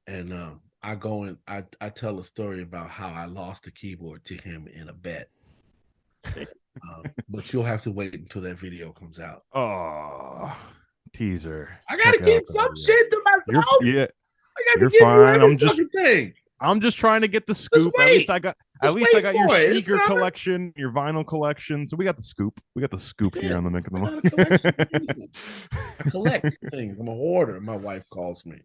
And I go and I tell a story about how I lost the keyboard to him in a bet. But you'll have to wait until that video comes out. Oh, teaser. I gotta keep some shit to myself. Yeah, I got you're to give fine. you I'm just trying to get the scoop. At least I got your sneaker collection, your vinyl collection. So we got the scoop. We got the scoop here on the Mink of the Month. I collect things. I'm a hoarder. My wife calls me.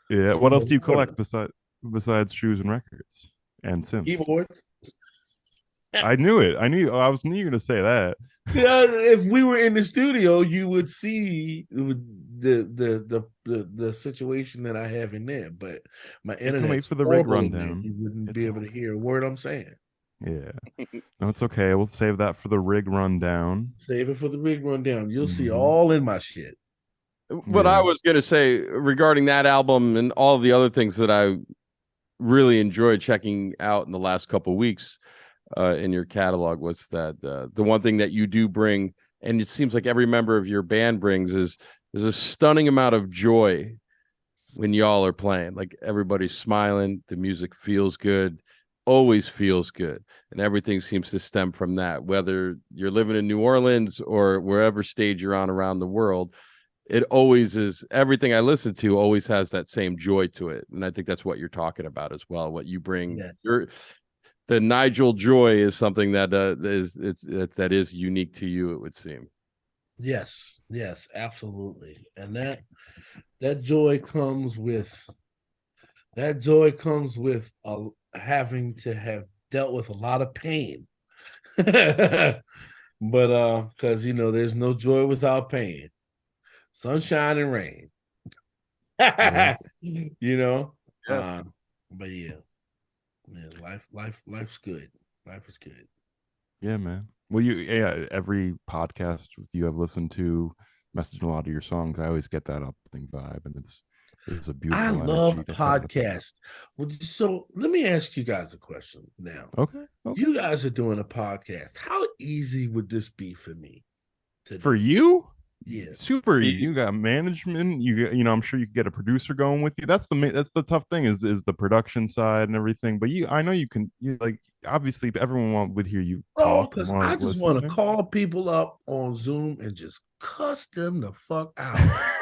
Yeah. What else do you collect besides shoes and records and synths? Keyboards. I knew it. I knew you were to say that. See, if we were in the studio, you would see the situation that I have in there. But my internet, wait for the rig rundown. You wouldn't be able to hear a word I'm saying. Yeah, no, it's okay. We'll save that for the rig rundown. Save it for the rig rundown. You'll see all in my shit. What I was going to say regarding that album and all the other things that I really enjoyed checking out in the last couple of weeks in your catalog was that the one thing that you do bring, and it seems like every member of your band brings, is a stunning amount of joy when y'all are playing. Like everybody's smiling, the music feels good, always feels good, and everything seems to stem from that. Whether you're living in New Orleans or wherever stage you're on around the world, it always is. Everything I listen to always has that same joy to it, and I think that's what you're talking about as well. What you bring, the Nigel joy is something that is unique to you, it would seem. Yes, absolutely, and that joy comes with having to have dealt with a lot of pain. But because there's no joy without pain, sunshine and rain. But life's good. Life is good. Yeah, man. Well, every podcast with you I've listened to, messaging a lot of your songs, I always get that uplifting vibe, and it's a beautiful. I love podcasts. Well, so let me ask you guys a question now. Okay. You guys are doing a podcast. How easy would this be for me to do? For you? Yeah, super easy. You got management. I'm sure you could get a producer going with you. That's the tough thing is the production side and everything. But I know you can. Obviously everyone would hear you talk. Because I just want to call people up on Zoom and just cuss them the fuck out.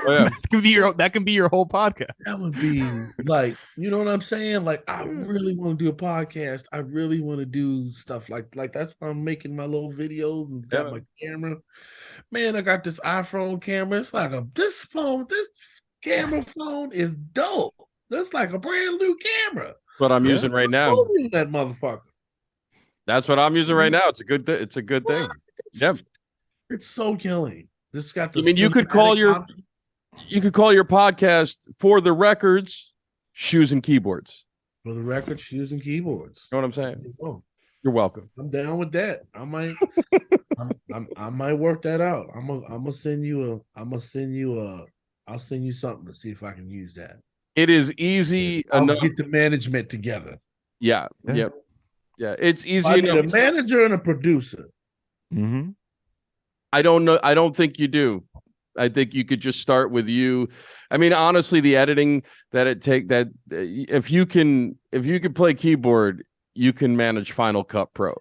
That can be your whole podcast. That would be like, you know what I'm saying? Like, I really want to do a podcast. I really want to do stuff like that's why I'm making my little videos and got my camera. Man, I got this iPhone camera. It's like this camera phone is dope. That's like a brand new camera. That's what I'm using right now. That motherfucker. That's what I'm using right now. It's a good thing. Yep. It's so killing. This got the. I mean, you could call your podcast For the Records, Shoes and Keyboards. For the Records, Shoes and Keyboards. You know what I'm saying? You're welcome. I'm down with that. I might work that out. I'll send you something to see if I can use that. It is easy enough. I'll get the management together. Yeah. Yep. Yeah. It's easy enough. A manager and a producer. Mm-hmm. I don't know. I don't think you do. I think you could just start with you. I mean, honestly, the editing if you can play keyboard, you can manage Final Cut Pro.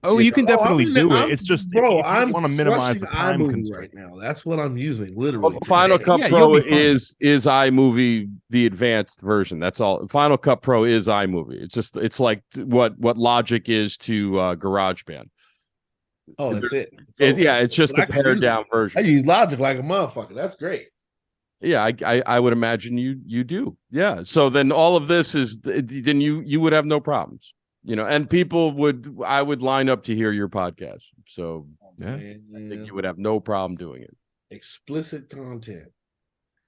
Oh, you can definitely do it. It's just, bro, I want to minimize the time constraint right now. That's what I'm using, literally. Final Cut Pro is iMovie, the advanced version. That's all. Final Cut Pro is iMovie. It's like what Logic is to GarageBand. Oh, that's it. It's just a pared down version. I use Logic like a motherfucker. That's great. Yeah, I would imagine you do. Yeah. So then all of this is then you would have no problems. and I would line up to hear your podcast. So Yeah, I think you would have no problem doing it. Explicit content.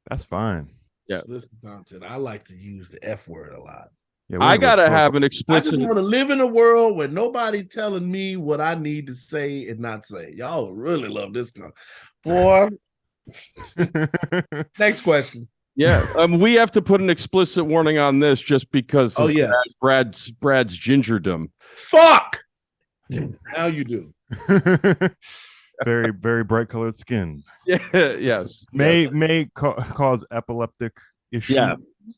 that's fine. Yeah. Explicit content. I like to use the F word a lot. Yeah, I gotta have an I explicit. just want to live in a world where nobody telling me what I need to say and not say. Y'all really love this guy. Boy. Next question. Yeah, we have to put an explicit warning on this just because of yes. Brad's gingerdom. Fuck. Now you do. Very, very bright colored skin. Yeah, yes. May cause epileptic issues.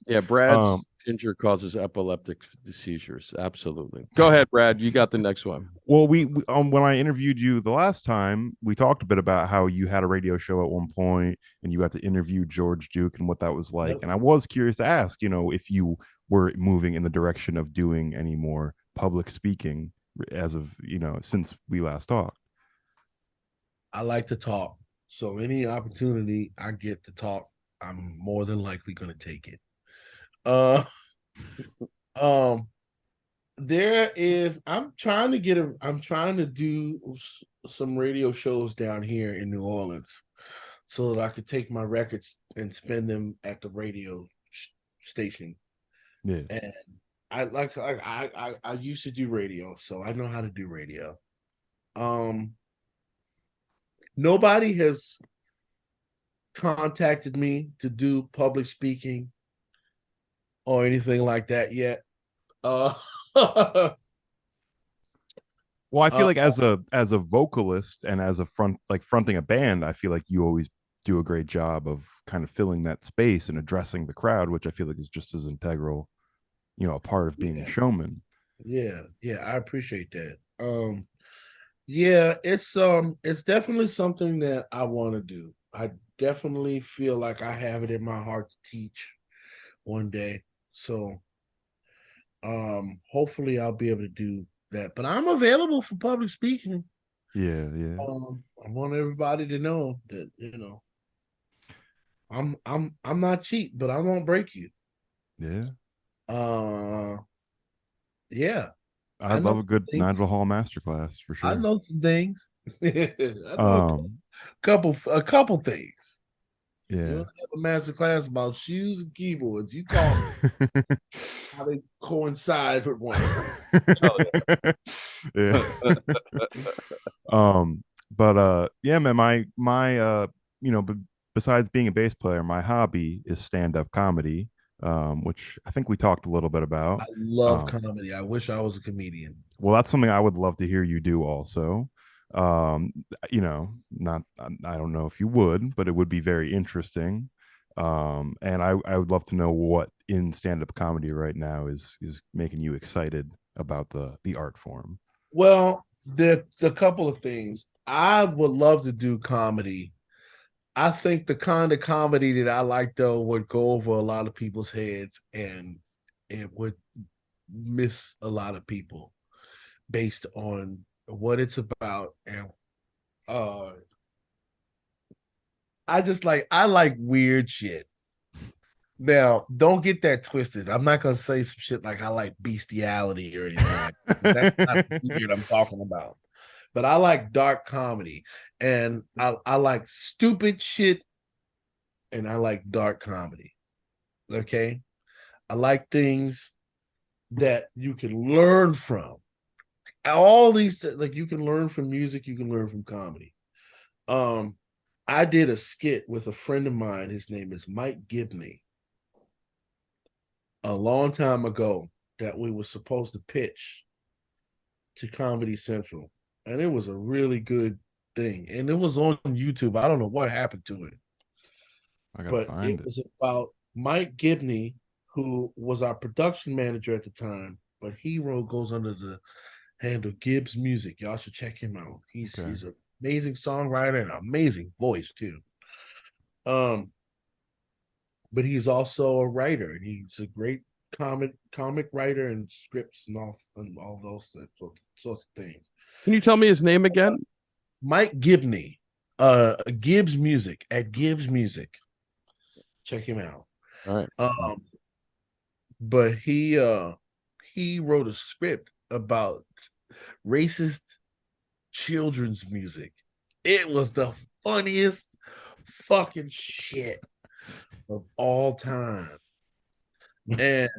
Yeah. Brad's ginger causes epileptic seizures. Absolutely. Go ahead, Brad. You got the next one. Well, we when I interviewed you the last time, we talked a bit about how you had a radio show at one point, and you got to interview George Duke and what that was like. Yep. And I was curious to ask, if you were moving in the direction of doing any more public speaking as of since we last talked. I like to talk, so any opportunity I get to talk, I'm more than likely going to take it. There is. I'm trying to do some radio shows down here in New Orleans, so that I could take my records and spin them at the radio station. Yeah, and I used to do radio, so I know how to do radio. Nobody has contacted me to do public speaking or anything like that yet. Well, I feel like as a vocalist and as a fronting a band, I feel like you always do a great job of kind of filling that space and addressing the crowd, which I feel like is just as integral, a part of being a showman. Yeah, I appreciate that. Yeah, it's definitely something that I want to do. I definitely feel like I have it in my heart to teach one day. So hopefully I'll be able to do that. But I'm available for public speaking. Yeah. I want everybody to know that, I'm not cheap, but I won't break you. Yeah. Yeah. I love a good Nigel Hall masterclass for sure. I know some things. A couple things. Yeah. You have a masterclass about shoes and keyboards. You talk how they coincide with one another. Yeah. But yeah, man, my besides being a bass player, my hobby is stand-up comedy. Which I think we talked a little bit about. I love comedy. I wish I was a comedian. Well, that's something I would love to hear you do also. Not I don't know if you would, but it would be very interesting. And I would love to know what in stand-up comedy right now is making you excited about the art form. Well, there's a couple of things. I would love to do comedy. I think the kind of comedy that I like, though, would go over a lot of people's heads, and it would miss a lot of people based on what it's about. And I like weird shit. Now, don't get that twisted. I'm not gonna say some shit like I like bestiality or anything like that. That's not the weird I'm talking about. But I like dark comedy, and I like stupid shit, and I like dark comedy. Okay? I like things that you can learn from. All these, like, you can learn from music, you can learn from comedy. I did a skit with a friend of mine. His name is Mike Gibney. A long time ago that we were supposed to pitch to Comedy Central. And it was a really good thing. And it was on YouTube. I don't know what happened to it. But it was about Mike Gibney, who was our production manager at the time. But he goes under the handle Gibbs Music. Y'all should check him out. He's an amazing songwriter and an amazing voice too. But he's also a writer, and he's a great comic writer and scripts and all those sorts of things. Can you tell me his name again? Mike Gibney, Gibbs Music at Gibbs Music. Check him out. All right. But he wrote a script about racist children's music. It was the funniest fucking shit of all time. And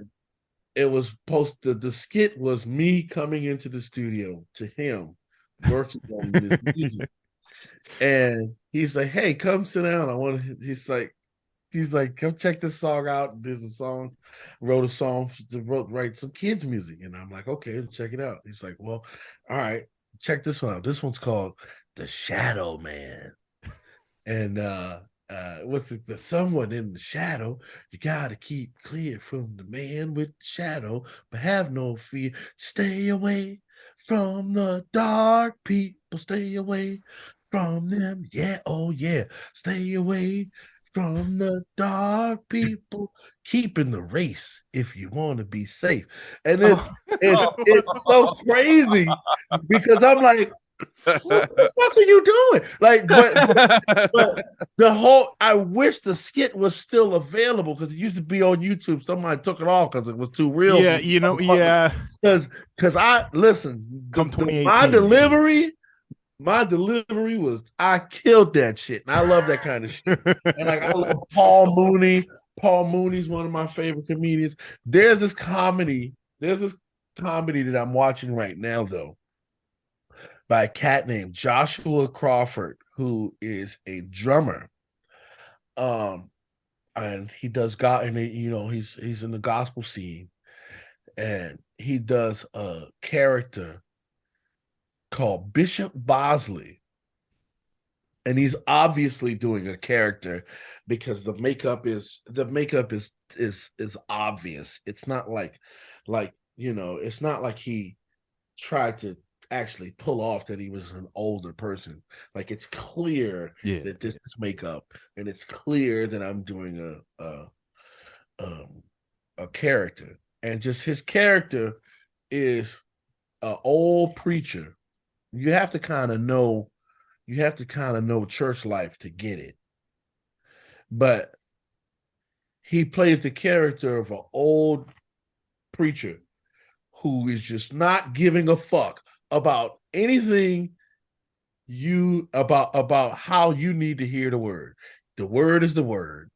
it was posted, the skit was me coming into the studio to him working on this music. And he's like, hey, come sit down. He's like, come check this song out. There's a song, wrote a song to write some kids' music. And I'm like, okay, check it out. He's like, well, all right, check this one out. This one's called The Shadow Man. And what's it? The someone in the shadow, you gotta keep clear from the man with the shadow, but have no fear. Stay away from the dark people, stay away from them. Yeah, oh yeah, stay away from the dark people, keeping the race if you want to be safe. And it's so crazy because I'm like, what the fuck are you doing? Like, but the whole, I wish the skit was still available because it used to be on YouTube. Somebody took it off because it was too real. Yeah, you know, yeah. Because I listen, my delivery was, I killed that shit. And I love that kind of shit. And like, I love Paul Mooney. Paul Mooney's one of my favorite comedians. There's this comedy that I'm watching right now, though, by a cat named Joshua Crawford, who is a drummer. And he does he's in the gospel scene, and he does a character called Bishop Bosley. And he's obviously doing a character because the makeup is obvious. It's not like it's not like he tried to actually pull off that he was an older person. Like, it's clear that this is makeup, and it's clear that I'm doing a character, and just his character is an old preacher. You have to kind of know church life to get it, but he plays the character of an old preacher who is just not giving a fuck about anything about how you need to hear the word. The word is the word.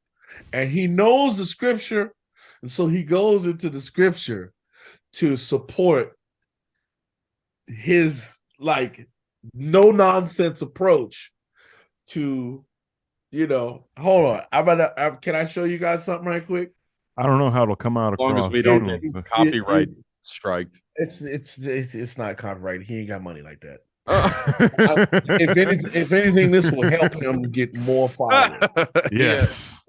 And he knows the scripture. And so he goes into the scripture to support his like no nonsense approach to, hold on. Can I show you guys something right quick? I don't know how it'll come out as long as we don't get copyright striked. It's not copyright. He ain't got money like that. If anything, this will help him get more followers. Yes.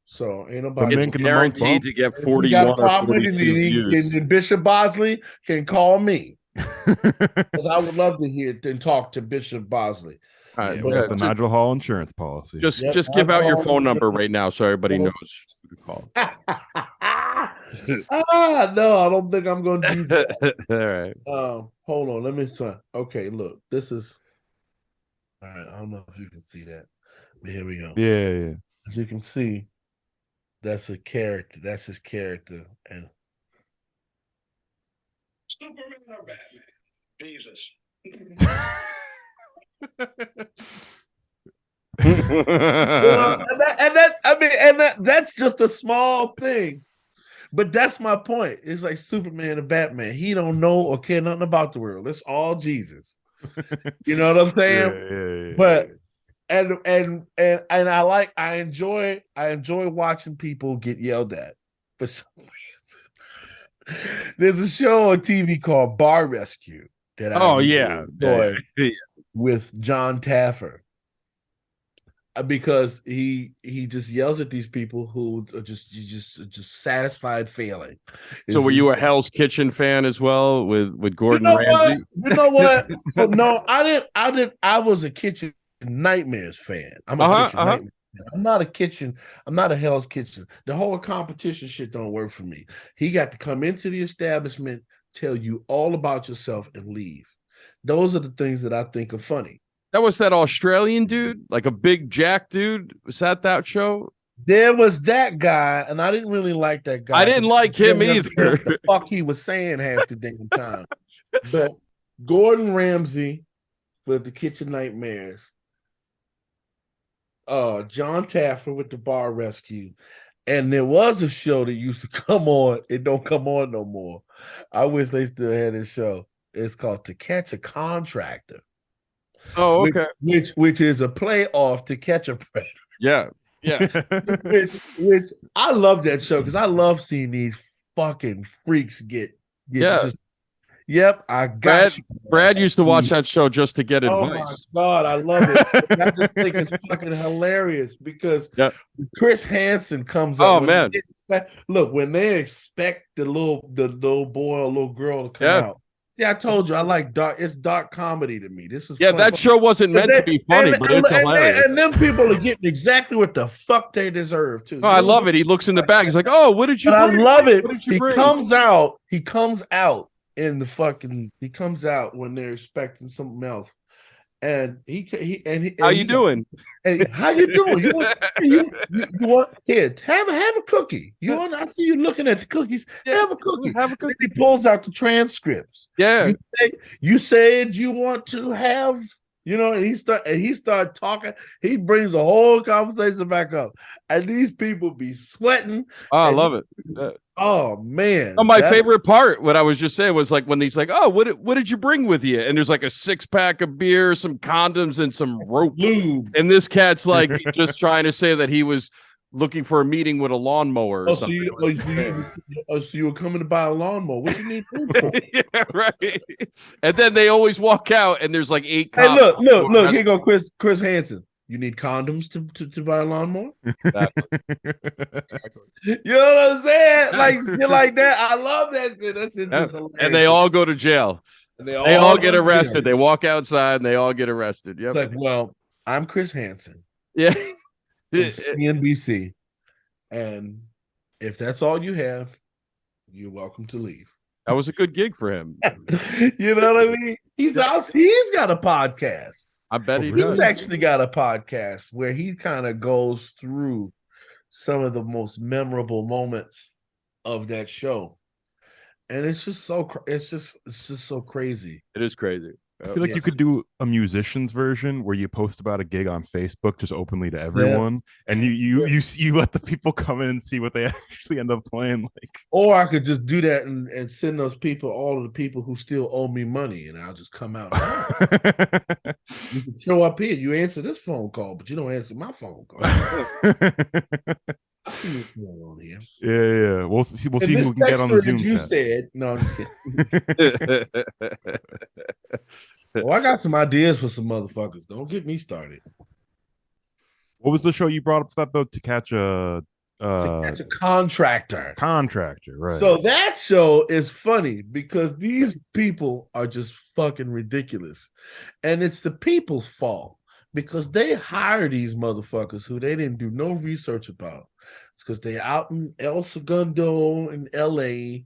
So ain't nobody. It's guaranteed to get 41 or 42 views. And Bishop Bosley can call me because I would love to hear and talk to Bishop Bosley. All right, the Nigel Hall insurance policy. Just give out your phone number right now so everybody knows who to call. No, I don't think I'm going to do that. All right. Hold on. Let me see. Okay, look. This is. All right. I don't know if you can see that, but here we go. Yeah. As you can see, that's a character. That's his character. And Superman or Batman? Jesus. That's just a small thing, but that's my point. It's like Superman and Batman. He don't know or care nothing about the world. It's all Jesus. You know what I'm saying? Yeah. But I enjoy watching people get yelled at for some reason. There's a show on TV called Bar Rescue that I enjoy with John Taffer, because he just yells at these people who are just satisfied failing. So were you a Hell's Kitchen fan as well with Gordon Ramsay? You know what? So no, I didn't. I was a Kitchen Nightmares fan. I'm a Kitchen Nightmares fan. I'm not a Hell's Kitchen. The whole competition shit don't work for me. He got to come into the establishment, tell you all about yourself, and leave. Those are the things that I think are funny. That was that Australian dude, like a big Jack dude. Was that show? There was that guy, and I didn't really like that guy. I didn't like him either. What the fuck he was saying half the damn time. But Gordon Ramsay with the Kitchen Nightmares. John Taffer with the Bar Rescue. And there was a show that used to come on. It don't come on no more. I wish they still had this show. It's called To Catch a Contractor. Oh, okay. Which is a play off To Catch a Predator. Yeah. Yeah. which I love that show because I love seeing these fucking freaks get just. Yep, I got Brad used to watch that show just to get advice. Oh my God, I love it. I just think it's fucking hilarious because Chris Hansen comes up. Oh man. Look, when they expect the little boy or little girl to come out. See, I told you I like dark. It's dark comedy to me. This is funny. That show wasn't meant to be funny, but it's hilarious. And them people are getting exactly what the fuck they deserve too. Oh, I love it. He looks in the bag. He's like, "Oh, what did you?" I love it. He bring? comes out. He comes out in the fucking. He comes out when they're expecting something else. And how you doing? And how you doing? You want here? Have a cookie. You want? I see you looking at the cookies. Have a cookie. Have a cookie. He pulls out the transcripts. Yeah. You said you want to have. And he start talking. He brings the whole conversation back up, and these people be sweating. Oh, I love it. Oh man! My favorite part, what I was just saying, was like when he's like, "Oh, what did you bring with you?" And there's like a 6-pack of beer, some condoms, and some rope. Lube. And this cat's like just trying to say that he was looking for a meeting with a lawnmower. Or something. So you were coming to buy a lawnmower? What do you need food for? Yeah, right. And then they always walk out, and there's like 8 cops. Hey, look! Here go Chris Hansen. You need condoms to buy a lawnmower? Exactly. You know what I'm saying? Like shit like that. I love that shit. That's just hilarious. And they all go to jail. And they all get arrested. They walk outside and they all get arrested. Yep. Like, well, I'm Chris Hansen. Yeah. CNBC. And if that's all you have, you're welcome to leave. That was a good gig for him. You know what I mean? He's got a podcast. I bet he He's does. actually got a podcast where he kind of goes through some of the most memorable moments of that show, and it's just so crazy. It is crazy. I feel like you could do a musician's version where you post about a gig on Facebook just openly to everyone, and you let the people come in and see what they actually end up playing like. Or I could just do that and send those people, all of the people who still owe me money, and I'll just come out. You can show up here. You answer this phone call, but you don't answer my phone call. I see what's going on here. Yeah. We'll see who can get on the Zoom you chat. said, no, I'm just kidding. Well, I got some ideas for some motherfuckers. Don't get me started. What was the show you brought up for that though? To catch a contractor. Contractor, right? So that show is funny because these people are just fucking ridiculous, and it's the people's fault because they hire these motherfuckers who they didn't do no research about. It's because they out in El Segundo in LA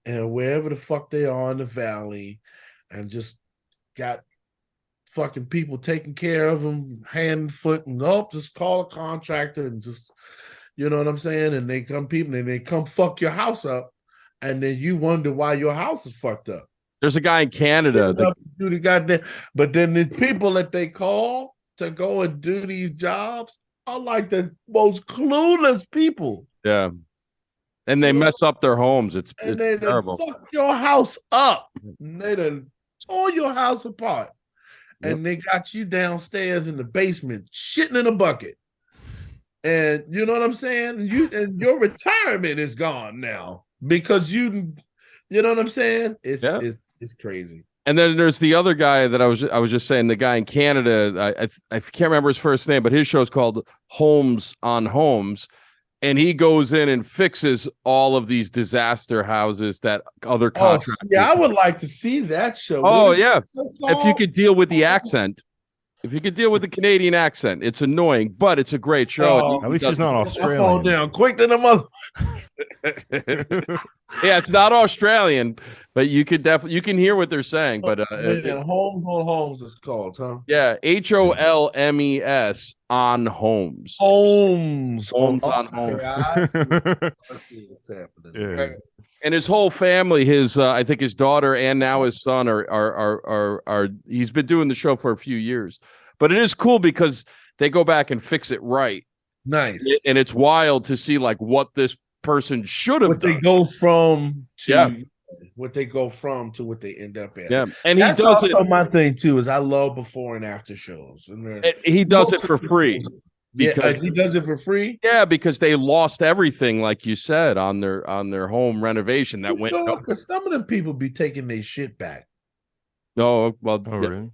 and wherever the fuck they are in the valley, and just got fucking people taking care of them hand, foot, and just call a contractor and just, you know what I'm saying? And they come fuck your house up, and then you wonder why your house is fucked up. There's a guy in Canada. Do the goddamn, but then the people that they call to go and do these jobs are like the most clueless people. Yeah. And they mess up their homes. It's terrible. Fuck your house up. And they done tore your house apart. Yep. And they got you downstairs in the basement shitting in a bucket. And you know what I'm saying? And your retirement is gone now because you know what I'm saying? It's crazy. And then there's the other guy that I was just saying, the guy in Canada. I can't remember his first name, but his show is called Homes on Homes. And he goes in and fixes all of these disaster houses that other contractors. Yeah, I would like to see that show. Oh, yeah. If you could deal with the accent. If you could deal with the Canadian accent, it's annoying, but it's a great show. At least he's not Australian. Fall down quick to the mother. Yeah, it's not Australian, but you could definitely you can hear what they're saying. But Holmes on Holmes is called, huh? yeah, HOLMES on Holmes. Holmes Holmes on Holmes. Okay, I see what's happening. Yeah. And his whole family, his I think his daughter and now his son are he's been doing the show for a few years. But it is cool because they go back and fix it right. Nice. And it's wild to see like what this person should have What done. they go from to Yeah. what they go from to what they end up at. Yeah. And he That's does also it. my thing too, is I love before and after shows. And He does it for free. Because he does it for free. Yeah, because they lost everything, like you said, on their home renovation that went. Because some of them people be taking their shit back. No, well, Oh, really?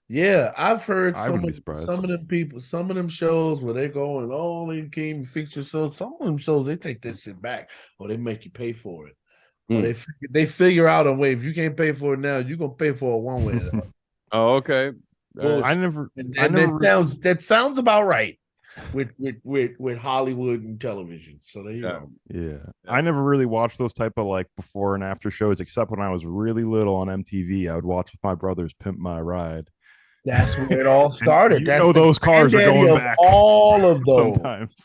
Yeah, I've heard I wouldn't be surprised. some of them people, some of them shows where they go and they came feature shows. Some of them shows they take that shit back, or they make you pay for it. Or they figure out a way. If you can't pay for it now, you're gonna pay for it one way. Or the other. Oh, okay. I never. That sounds about right with Hollywood and television. So there you go. Yeah, I never really watched those type of like before and after shows, except when I was really little on MTV. I would watch with my brothers Pimp My Ride. That's where it all started. That's those cars are going back. All of those. Sometimes.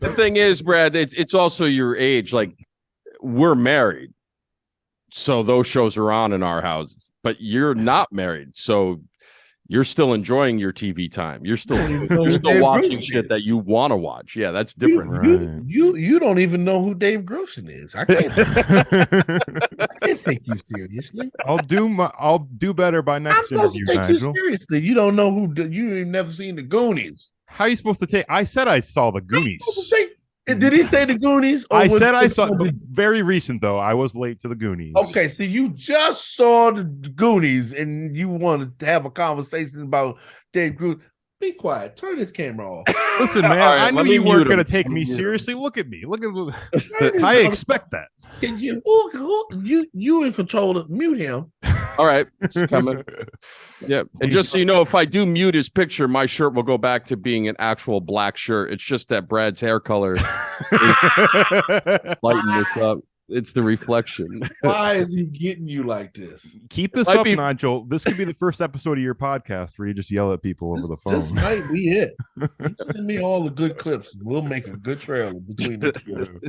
The thing is, Brad, it's also your age. Like we're married, so those shows are on in our houses. But you're not married, so you're still enjoying your TV time. You're still watching shit that you want to watch. Yeah, that's different. You don't even know who Dave Grusin is. I can't take you seriously. I'll do better by next interview, Nigel. You seriously. You don't know you've never seen the Goonies. How are you supposed to take? I said I saw the Goonies. Did he say the Goonies? I said I saw. Very recent though. I was late to the Goonies. Okay, so you just saw the Goonies and you wanted to have a conversation about Dave Grusin. Be quiet. Turn this camera off. Listen, man. Right, I knew you weren't going to take me seriously. Look at me. Look at. I expect that. Can you in control of mute him? All right, it's coming. Yeah, and just so you know, if I do mute his picture, my shirt will go back to being an actual black shirt. It's just that Brad's hair color lighten this up. It's the reflection. Why is he getting you like this? Keep this up, Nigel. This could be the first episode of your podcast where you just yell at people over the phone. This might be it. Send me all the good clips. We'll make a good trailer between the two.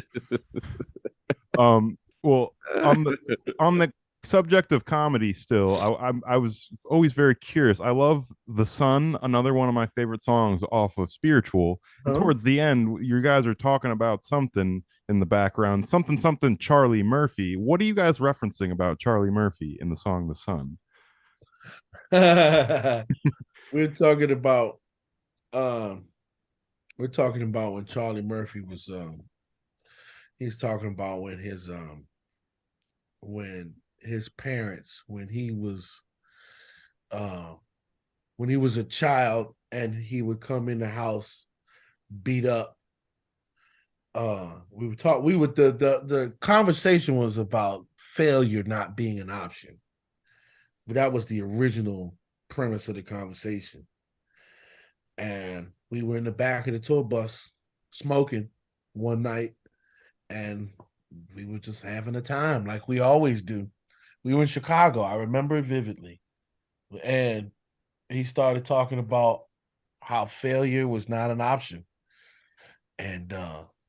Well, on the subject of comedy still, I was always very curious. I love The Sun, another one of my favorite songs off of Spiritual. Towards the end, you guys are talking about something in the background, something Charlie Murphy. What are you guys referencing about Charlie Murphy in the song The Sun? We're talking about when Charlie Murphy was he's talking about when his parents, when he was a child and he would come in the house beat up. The conversation was about failure not being an option. But that was the original premise of the conversation. And we were in the back of the tour bus smoking one night, and we were just having a time like we always do. We were in Chicago. I remember it vividly. And he started talking about how failure was not an option. And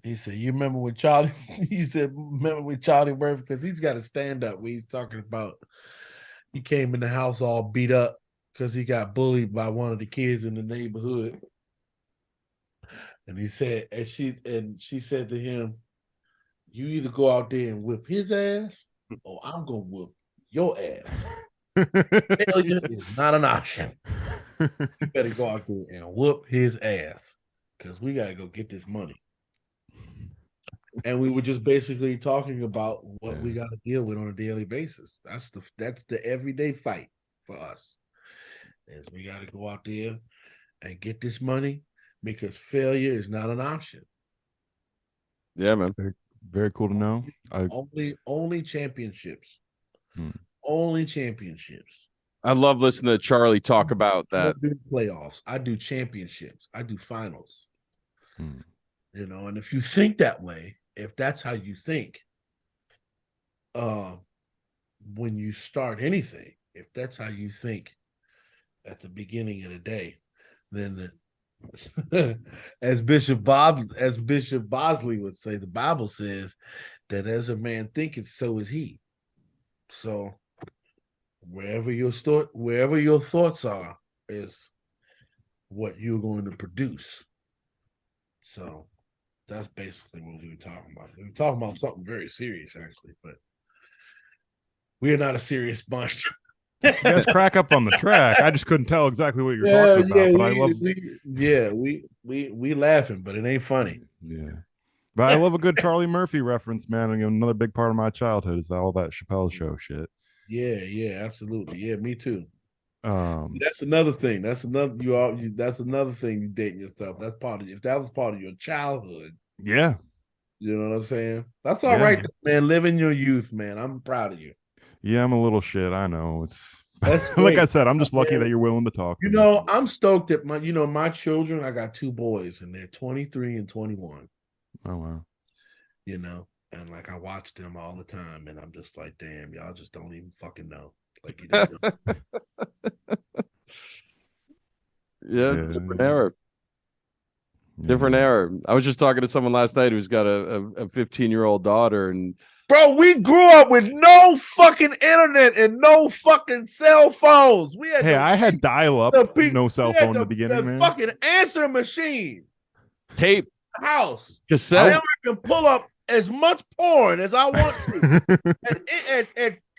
he said, you remember when Charlie, remember when Charlie Murphy, because he's got a stand-up where he's talking about he came in the house all beat up because he got bullied by one of the kids in the neighborhood. And he said, and she said to him, you either go out there and whip his ass or I'm going to whip your ass. Failure is not an option. You better go out there and whoop his ass because we got to go get this money. And we were just basically talking about what we got to deal with on a daily basis. That's the everyday fight for us. Is we got to go out there and get this money because failure is not an option. Yeah, man. Very, very cool to know. Only championships. Only championships. I love listening to Charlie talk about that. I don't do playoffs. I do championships. I do finals. You know, and if you think that way, if that's how you think, when you start anything, if that's how you think at the beginning of the day, then as Bishop Bosley would say, the Bible says that as a man thinketh, so is he. So wherever your thoughts are is what you're going to produce. So that's basically what we were talking about. We were talking about something very serious, actually, but we are not a serious bunch. You guys crack up on the track. I just couldn't tell exactly what you're talking about. But I love, we laughing, but it ain't funny. yeah. But I love a good Charlie Murphy reference, man. And another big part of my childhood is all that Chappelle Show shit. Yeah, absolutely. Yeah, me too. Um, That's another thing. That's another thing you dating yourself. That's part of if that was part of your childhood. yeah. You know what I'm saying? That's all right, man. Live in your youth, man. I'm proud of you. Yeah, I'm a little shit. I know. It's That's like great. I said, I'm just lucky that you're willing to talk. You know, I'm stoked that my children, I got 2 boys and they're 23 and 21. Oh wow. You know, and like I watch them all the time and I'm just like, damn, y'all just don't even fucking know. Like you don't know. Yeah, different era. Different era. I was just talking to someone last night who's got a 15-year-old daughter, and bro, we grew up with no fucking internet and no fucking cell phones. We had I had dial up, no cell phone in the beginning, man. Fucking answer machine, tape, house, cassette. Now I can pull up as much porn as I want to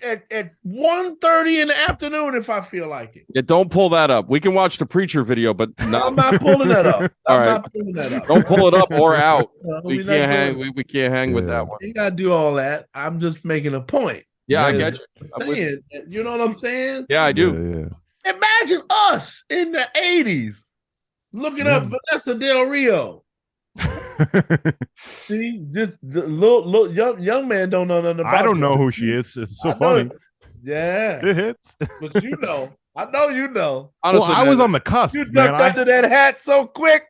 at 1:30 in the afternoon if I feel like it. Yeah, don't pull that up. We can watch the preacher video, but no. I'm not pulling that up. All right. Don't pull it up or out. We can't hang. We can't hang with that one. You gotta do all that. I'm just making a point. Yeah, I get you. Saying, you know what I'm saying? Yeah, I do. Yeah. Imagine us in the 80s looking up Vanessa Del Rio. See, just the little young man don't know nothing about I don't know who she is. It's so funny. Yeah, it hits. But you know, I know you know. Honestly, I was on the cusp. You ducked under that hat so quick.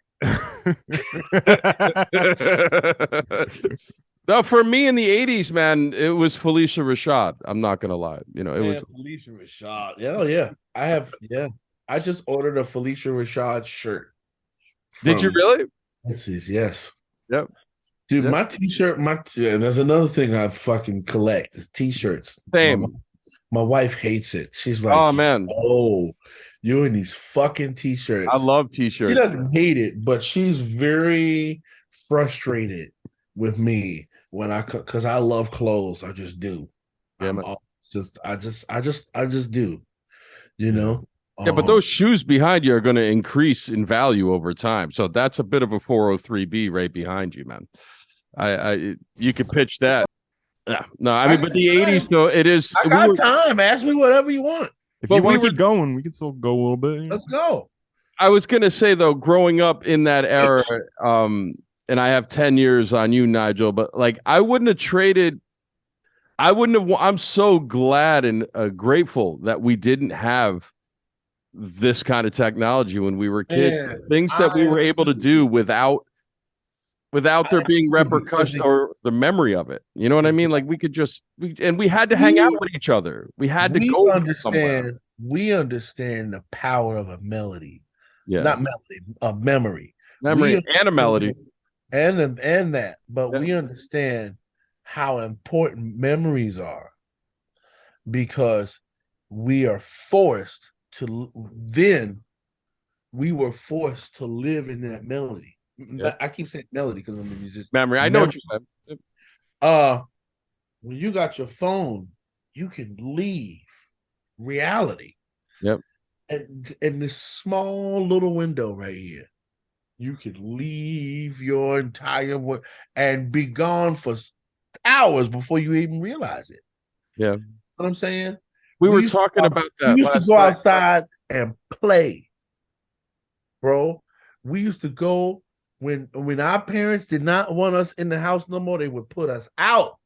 No, for me in the 80s, man, it was Felicia Rashad. I'm not gonna lie. You know, it was Felicia Rashad. Yeah. I just ordered a Felicia Rashad shirt. Did you really? Yes. Yep. Dude, my t-shirt, there's another thing I fucking collect is t-shirts. Same. My wife hates it. She's like, oh man, you're in these fucking t-shirts. I love t-shirts. She doesn't hate it, but she's very frustrated with me because I love clothes. I just do. Yeah, I just do. You know. Yeah, but those shoes behind you are going to increase in value over time. So that's a bit of a 403B right behind you, man. You could pitch that. Yeah, no, I mean, but the 80s, though, it is. I got time. Ask me whatever you want. If you want to keep going, we can still go a little bit. Let's go. I was going to say, though, growing up in that era, and I have 10 years on you, Nigel, but like I wouldn't have traded. I'm so glad and grateful that we didn't have this kind of technology when we were kids. Man, things that we were able to do without there being repercussion or the memory of it. You know what I mean? Like we could just we had to hang out with each other. We had to go somewhere. We understand the power of a melody. Yeah. Not melody, a memory. Memory and a melody. And that. But we understand how important memories are because we are forced to we were forced to live in that melody. Yeah. I keep saying melody because I'm a musician. Memory. I know what you said. When you got your phone, you can leave reality. Yep. And in this small little window right here, you can leave your entire work and be gone for hours before you even realize it. Yeah. You know what I'm saying? We were talking about that. We used to go outside and play, bro. We used to go when our parents did not want us in the house no more. They would put us out.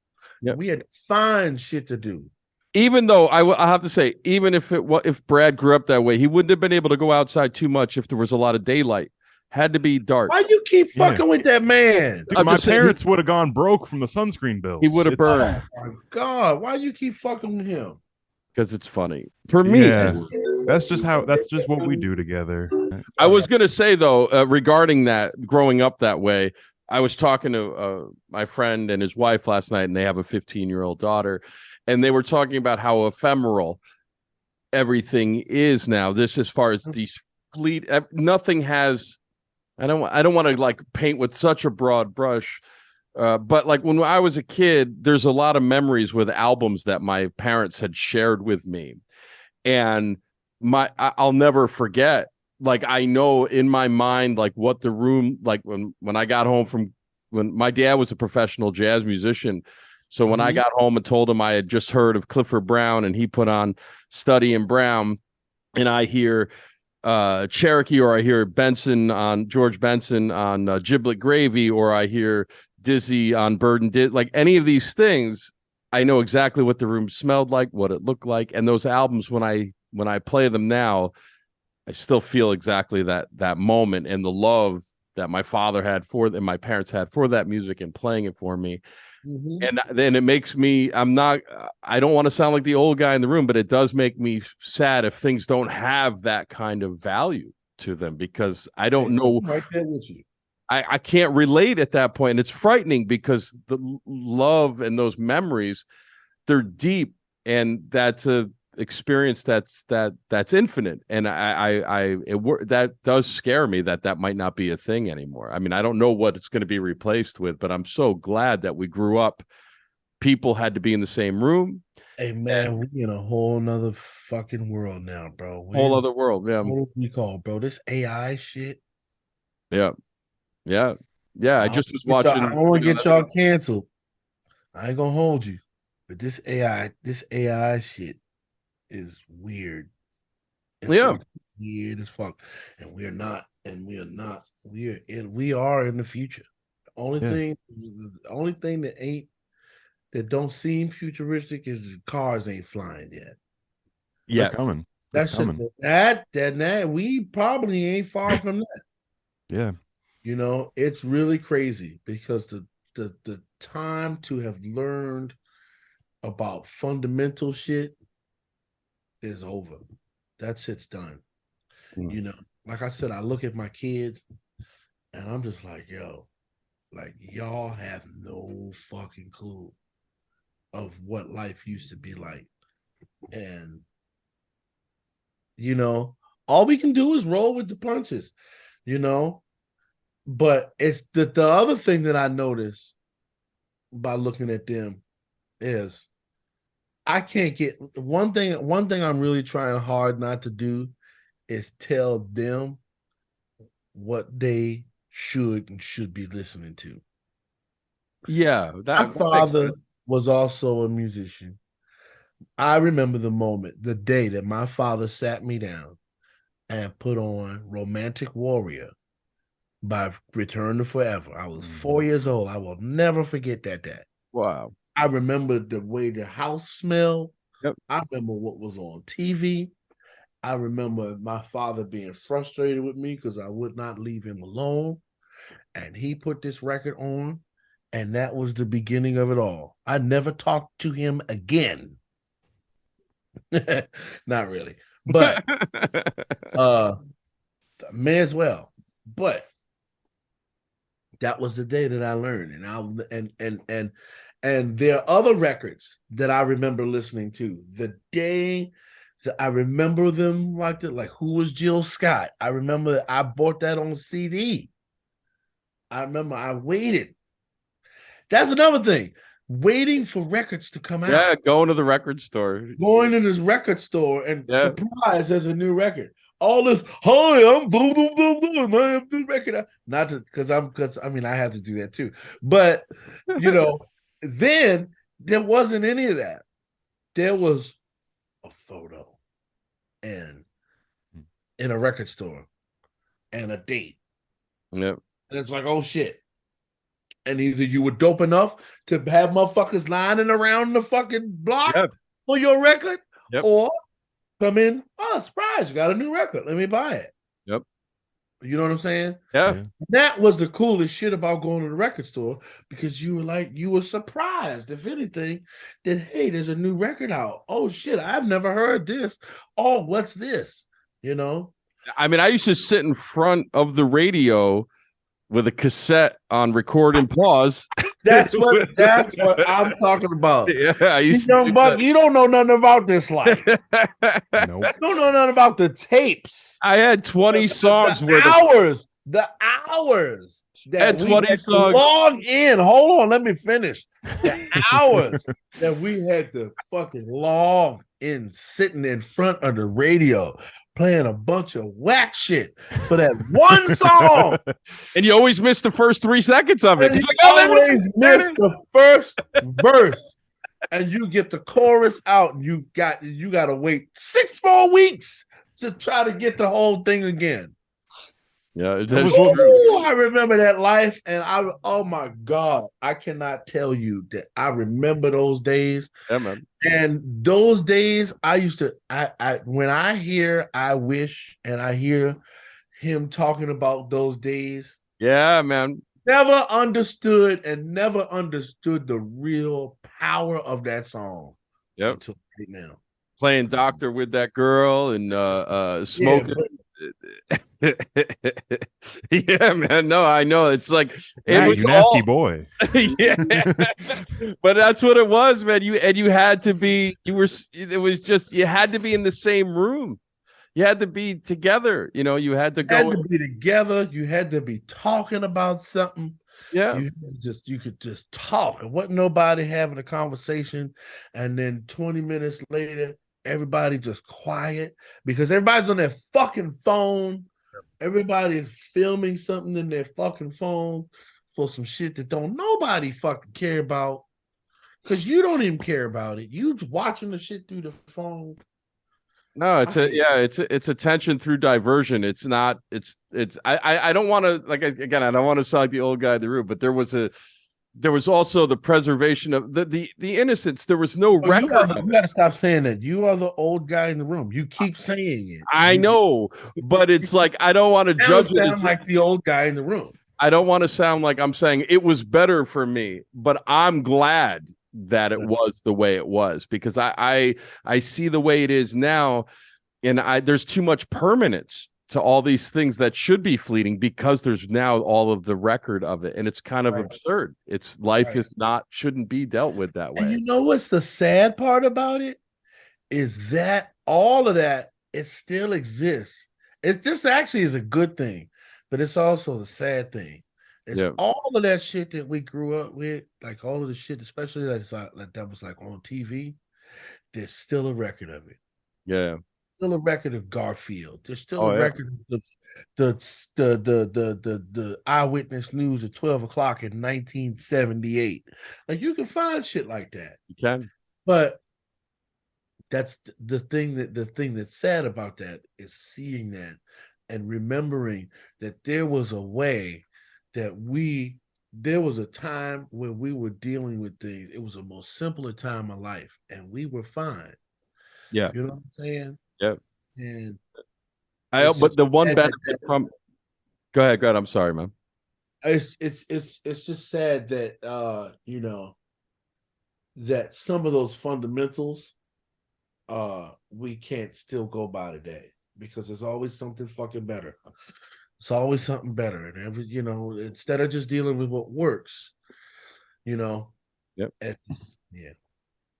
Yep. We had to find shit to do. Even though I have to say, even if Brad grew up that way, he wouldn't have been able to go outside too much if there was a lot of daylight. Had to be dark. Why you keep fucking with that man? Dude, I'm my just saying parents would have gone broke from the sunscreen bills. he would have burned Oh my God, why you keep fucking with him? because it's funny for me. Yeah, that's just what we do together. I was going to say, though, regarding that, growing up that way, I was talking to my friend and his wife last night, and they have a 15-year-old daughter, and they were talking about how ephemeral everything is now. This, as far as these nothing has. I don't want to like paint with such a broad brush, but like when I was a kid, there's a lot of memories with albums that my parents had shared with me, and I'll never forget. Like I know in my mind, like what the room, like when I got home from when my dad was a professional jazz musician. So when I got home and told him I had just heard of Clifford Brown and he put on Study in Brown, and I hear Cherokee, or I hear George Benson on Giblet Gravy, or I hear Dizzy on Bird and like any of these things, I know exactly what the room smelled like, what it looked like, and those albums when I play them now, I still feel exactly that moment and the love that my father had for them, my parents had for that music and playing it for me. And then it makes me, I don't want to sound like the old guy in the room, but it does make me sad if things don't have that kind of value to them, because I don't know. Right there with you. I can't relate at that point. It's frightening because the love and those memories, they're deep, and that's a experience that's infinite, and that does scare me that might not be a thing anymore. I mean, I don't know what it's going to be replaced with, but I'm so glad that we grew up. People had to be in the same room. Hey man, we in a whole nother fucking world now, bro. Whole other world. Yeah. What we call, bro? This AI shit. Yeah. I just was watching. I don't want to get y'all canceled. I ain't gonna hold you, but this AI shit is weird. It's weird as fuck, and we are in the future. The only thing that don't seem futuristic is the cars ain't flying yet. Yeah, coming. That's coming. That we probably ain't far from that. Yeah, you know, it's really crazy because the time to have learned about fundamental shit is over. That shit's done. You know, like I said, I look at my kids and I'm just like, yo, like y'all have no fucking clue of what life used to be like. And, you know, all we can do is roll with the punches, you know. But it's the other thing that I notice by looking at them is I can't get one thing I'm really trying hard not to do is tell them what they should and should be listening to. Yeah, my father was also a musician. I remember the day that my father sat me down and put on Romantic Warrior by Return to Forever. I was 4 years old. I will never forget that day. Wow. I remember the way the house smelled. Yep. I remember what was on TV. I remember my father being frustrated with me because I would not leave him alone. And he put this record on, and that was the beginning of it all. I never talked to him again. Not really. But may as well. But that was the day that I learned. And there are other records that I remember listening to. The day that I remember them like that, like Who Was Jill Scott? I remember I bought that on CD. I remember I waited. That's another thing. Waiting for records to come out. Yeah, going to the record store. Going to this record store and surprised there's a new record. All this, hi, I'm boom, boom, boom, boom, I have new record. Not because I mean I have to do that too. But you know, then there wasn't any of that. There was a photo and in a record store and a date. Yep. And it's like, oh shit. And either you were dope enough to have motherfuckers lining around the fucking block for your record, or come in, oh, surprise, you got a new record. Let me buy it. Yep. You know what I'm saying? Yeah. That was the coolest shit about going to the record store, because you were surprised, if anything, that hey, there's a new record out. Oh shit, I've never heard this. Oh, what's this? You know? I mean, I used to sit in front of the radio with a cassette on record and pause. That's what I'm talking about. Yeah, I used to Young do Buck, you don't know nothing about this life. that. Nope. You don't know nothing about the tapes. I had 20 songs the worth of hours. The hours that Had we 20 had songs. to log in. Hold on, let me finish. The hours that we had to fucking log in, sitting in front of the radio, playing a bunch of whack shit for that one song. and you always miss the first 3 seconds of it. And you Like, oh, always miss the first verse, and you get the chorus out, and you got to wait 6 more weeks to try to get the whole thing again. Yeah, Ooh, I remember that life, and oh my God, I cannot tell you that I remember those days. yeah, man. And those days, I used to, when I hear I Wish and I hear him talking about those days, Yeah, man. never understood the real power of that song. Yep. Until right now. Playing doctor with that girl and smoking. Yeah, man. No, I know. It's like it was you nasty all... boy. Yeah, but that's what it was, man. You had to be. It was just you had to be in the same room. You had to be together. You know, you had to go. You had to be together. You had to be talking about something. Yeah, you could just talk. It wasn't nobody having a conversation, and then 20 minutes later, everybody just quiet because everybody's on their fucking phone. Everybody is filming something in their fucking phone for some shit that don't nobody fucking care about, because you don't even care about it. You watching the shit through the phone. No, it's attention through diversion. It's not. I don't want to again. I don't want to sound like the old guy in the room, but there was also the preservation of the innocence. There was no record. You got to stop saying that. You are the old guy in the room. You keep saying it. I know, but it's like I don't want to judge it. Sound like the old guy in the room. I don't want to sound like I'm saying it was better for me, but I'm glad that it was the way it was, because I see the way it is now, and there's too much permanence to all these things that should be fleeting because there's now all of the record of it, and it's kind of absurd. It's life is not shouldn't be dealt with that way. And you know what's the sad part about it is that all of that, it still exists. This actually is a good thing, but it's also the sad thing. It's all of that shit that we grew up with, like all of the shit, especially that was like on TV. There's still a record of it. Yeah. Still a record of Garfield. There's still a record of the Eyewitness News at 12 o'clock in 1978. Like, you can find shit like that. You can. But that's the thing that's sad about that is seeing that and remembering that there was a way that there was a time when we were dealing with things. It was a most simpler time of life, and we were fine. Yeah. You know what I'm saying? Yep. And but the one benefit from go ahead. I'm sorry, man. It's just sad that that some of those fundamentals we can't still go by today, because there's always something fucking better. It's always something better, and instead of just dealing with what works, Yep.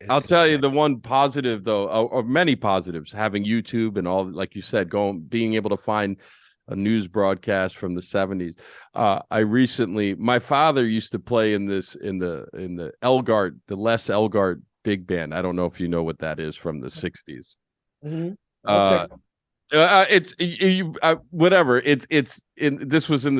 I'll tell you the one positive, though, or many positives, having YouTube and all, like you said, being able to find a news broadcast from the 70s. My father used to play in the Elgart, the Les Elgart big band. I don't know if you know what that is, from the 60s. Mm-hmm. Whatever. This was in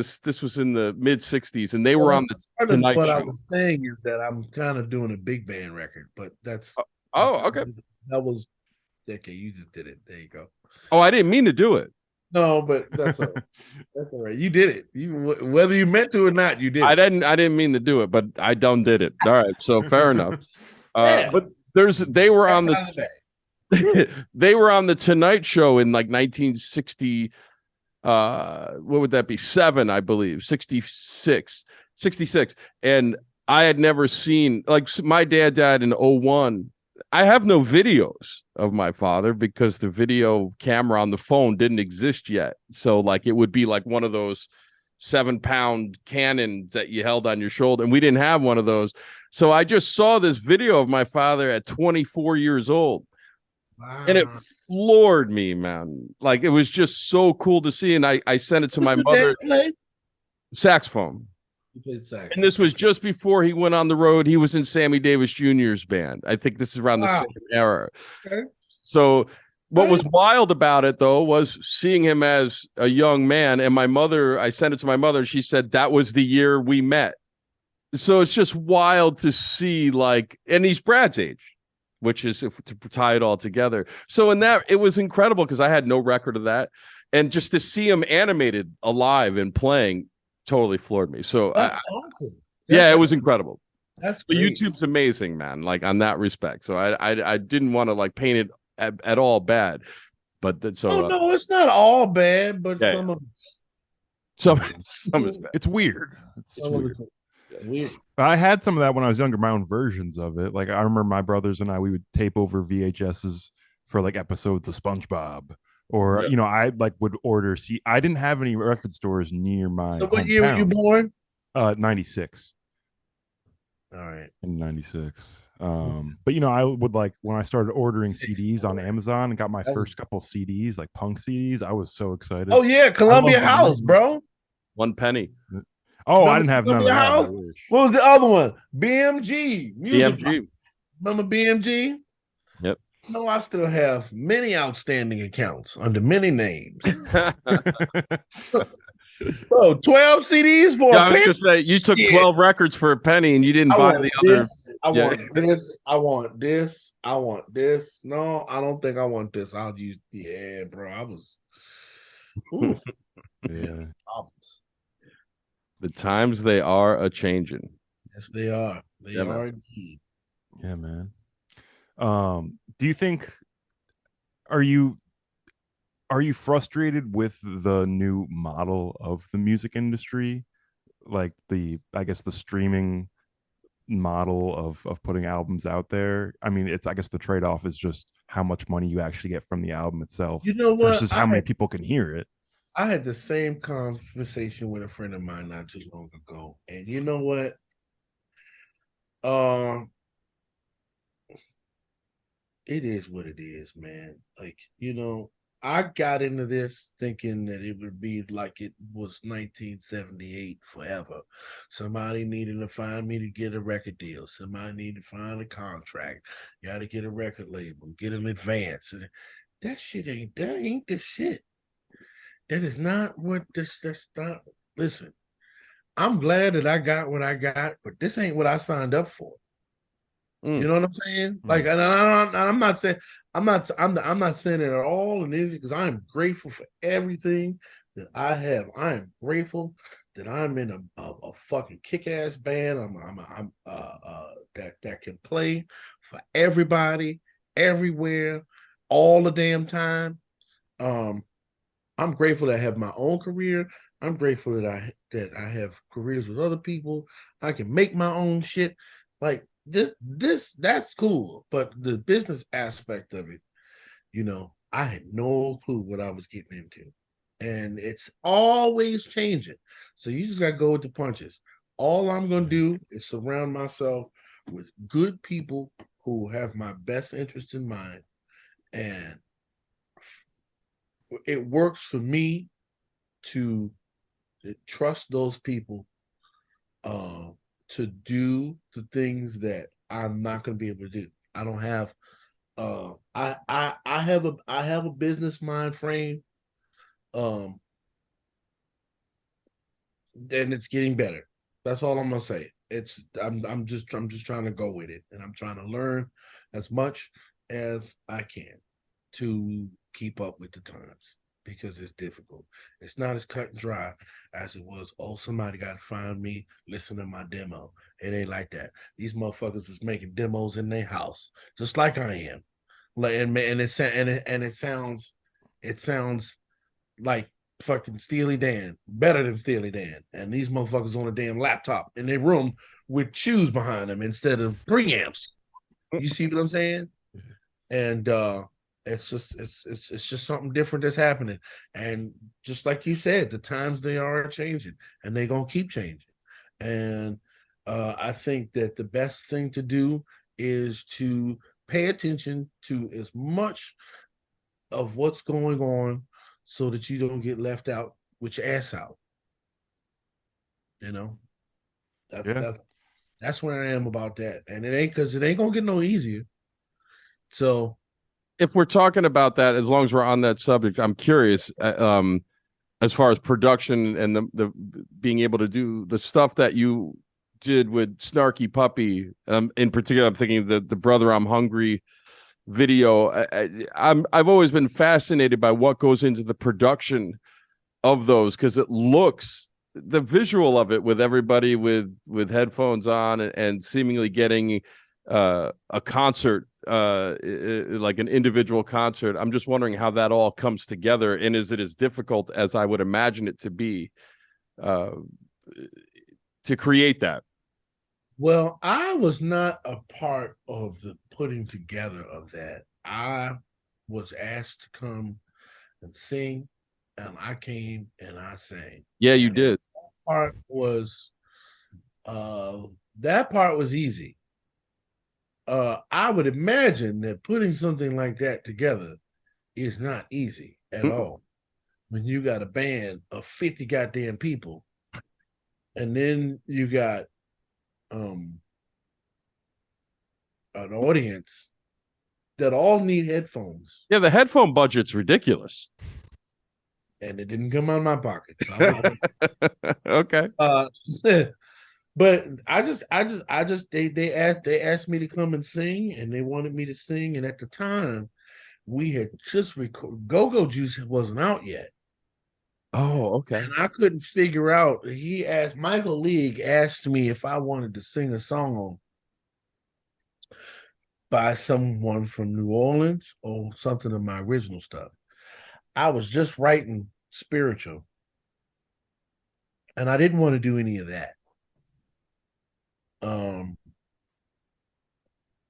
the mid 60s, and they were on the Tonight What Show. I was saying is that I'm kind of doing a big band record, but that's okay. That was okay. You just did it. There you go. Oh, I didn't mean to do it. No, but that's all right. That's all right. You did it. Whether you meant to or not, you did. I didn't mean to do it, but I done did it. All right, so fair enough. But they were on the Tonight Show in like 1960. what would that be? 7, I believe, 66. And I had never seen, like, my dad died in '01. I have no videos of my father because the video camera on the phone didn't exist yet. So like it would be like one of those 7-pound cannons that you held on your shoulder, and we didn't have one of those. So I just saw this video of my father at 24 years old. Wow. And it floored me, man. Like it was just so cool to see. And I sent it to my mother. Saxophone. He played sax. And this was just before he went on the road. He was in Sammy Davis Jr.'s band. I think this is around the same era. Okay. So what was wild about it, though, was seeing him as a young man. And my mother, I sent it to my mother, and she said that was the year we met. So it's just wild to see, like, and he's Brad's age, which is to tie it all together. So in that, it was incredible because I had no record of that. And just to see him animated alive and playing totally floored me. So That's awesome. Yeah, it was incredible. That's but great. YouTube's amazing, man. Like on that respect. So I didn't want to like paint it at all bad, but no, it's not all bad, but yeah, some is bad. It's weird. It's weird. It's weird. I had some of that when I was younger, my own versions of it. Like I remember my brothers and I, we would tape over VHSs for like episodes of SpongeBob. Or I like would order. See, I didn't have any record stores near my. So what year were you born? 96. All right. In 96. But I would like when I started ordering CDs on Amazon and got my first couple CDs, like punk CDs. I was so excited. Oh yeah, Columbia House, bro. 1 penny. Oh, I didn't have none of that. House? What was the other one? BMG. Music. BMG. Remember BMG? Yep. No, I still have many outstanding accounts under many names. So 12 CDs for I was just say you took 12 records for a penny and you didn't buy the other. I want this. I want this. I want this. No, I don't think I want this. I'll use bro. I was yeah. The times they are a changing. Yes, they are. They are indeed. Yeah, man. Do you think are you frustrated with the new model of the music industry, like the streaming model of putting albums out there? I mean, I guess the trade-off is just how much money you actually get from the album itself, versus how many people can hear it. I had the same conversation with a friend of mine not too long ago, and you know what? It is what it is, man. Like, I got into this thinking that it would be like it was 1978 forever. Somebody needed to find me to get a record deal. Somebody needed to find a contract. You got to get a record label, get an advance. That ain't the shit. That is not what that's not. Listen, I'm glad that I got what I got, but this ain't what I signed up for. You know what I'm saying? Like, and I'm not saying I'm not saying it at all, and because I am grateful for everything that I have. I am grateful that I'm in a fucking kick-ass band. I'm that can play for everybody, everywhere, all the damn time. I'm grateful that I have my own career. I'm grateful that I have careers with other people. I can make my own shit. Like, that's cool, but the business aspect of it, I had no clue what I was getting into, and it's always changing. So you just gotta go with the punches. All I'm gonna do is surround myself with good people who have my best interest in mind, and it works for me to trust those people to do the things that I'm not going to be able to do. I don't have I have a business mind frame, and it's getting better. That's all I'm gonna say. I'm just trying to go with it, and I'm trying to learn as much as I can to keep up with the times, because it's difficult. It's not as cut and dry as it was. Oh, somebody got to find me, listen to my demo. It ain't like that. These motherfuckers is making demos in their house, just like I am. Like, and it sounds like fucking Steely Dan, better than Steely Dan. And these motherfuckers on a damn laptop in their room with shoes behind them instead of preamps. You see what I'm saying? And it's just something different that's happening. And just like you said, the times they are changing and they're gonna keep changing. And I think that the best thing to do is to pay attention to as much of what's going on so that you don't get left out with your ass out. You know, that's where I am about that. And it ain't because it ain't gonna get no easier. So if we're talking about that, as long as we're on that subject, I'm curious, as far as production and the being able to do the stuff that you did with Snarky Puppy. In particular, I'm thinking the Brother I'm Hungry video. I've always been fascinated by what goes into the production of those, because it looks, the visual of it with everybody with headphones on and seemingly getting a concert, like an individual concert. I'm just wondering how that all comes together, and is it as difficult as I would imagine it to be to create that? Well, I was not a part of the putting together of that. I was asked to come and sing, and I came and I sang. Yeah, you did. Part was that part was easy. I would imagine that putting something like that together is not easy at all. When you got a band of 50 goddamn people, and then you got an audience that all need headphones. Yeah, the headphone budget's ridiculous. And it didn't come out of my pocket. So okay. But they asked me to come and sing, and they wanted me to sing. And at the time, we had just recorded. Go-Go Juice wasn't out yet. Oh, okay. And I couldn't figure out. Michael League asked me if I wanted to sing a song by someone from New Orleans or something of my original stuff. I was just writing spiritual, and I didn't want to do any of that.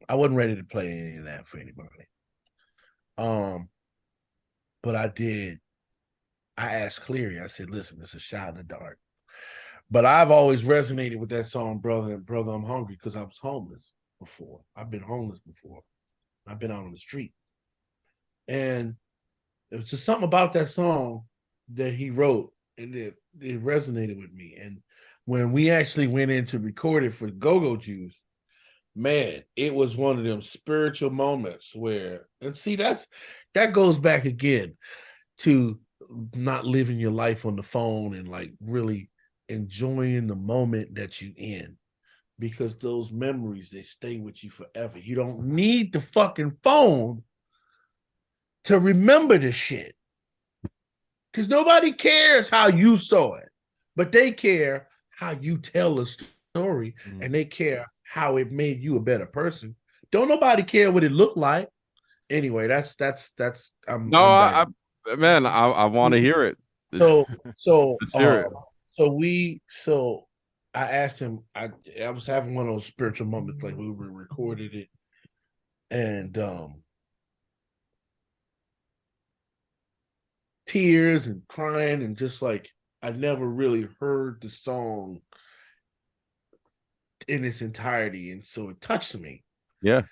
I wasn't ready to play any of that for anybody. But I did. I asked Cleary, I said, listen, it's a shot in the dark. But I've always resonated with that song, Brother, I'm Hungry, because I was homeless before. I've been homeless before. I've been out on the street. And it was just something about that song that he wrote, and it resonated with me. And when we actually went in to record it for Go-Go Juice, man, it was one of them spiritual moments where, and see, that goes back again to not living your life on the phone and like really enjoying the moment that you in, because those memories, they stay with you forever. You don't need the fucking phone to remember the shit, because nobody cares how you saw it, but they care how you tell a story, and they care how it made you a better person. Don't nobody care what it looked like. Anyway, that's man, I want to hear it. So Let's hear it. So I asked him, I was having one of those spiritual moments, like we recorded it, and tears and crying, and just like I never really heard the song in its entirety, and so it touched me. Yeah.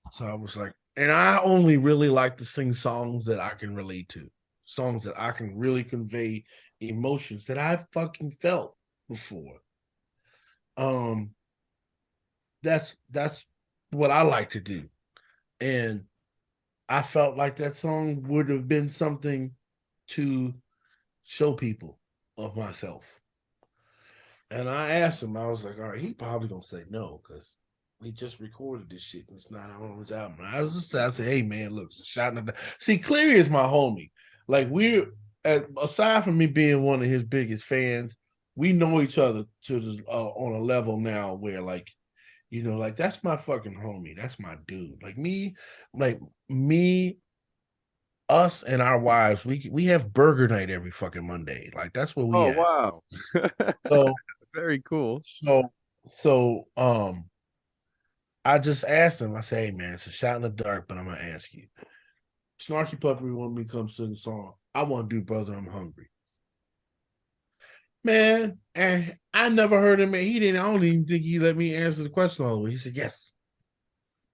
So I was like, and I only really like to sing songs that I can relate to, songs that I can really convey emotions that I've fucking felt before. That's what I like to do. And I felt like that song would have been something to show people of myself. And I asked him, I was like, all right, he probably gonna say no, because we just recorded this shit and it's not on his album. I said, hey man, look, it's a shot in the. See, Cleary is my homie. Like, aside from me being one of his biggest fans, we know each other on a level now where, like, you know, like, that's my fucking homie. That's my dude. Like me, us and our wives, we have burger night every fucking Monday. Like that's what we Oh at. wow. So Very cool. so I just asked him. I say, hey man, it's a shot in the dark, but I'm gonna ask you. Snarky Puppy want me to come sing a song. I want to do Brother I'm Hungry. Man, and I never heard him. He didn't. I don't even think he let me answer the question all the way. He said, "Yes,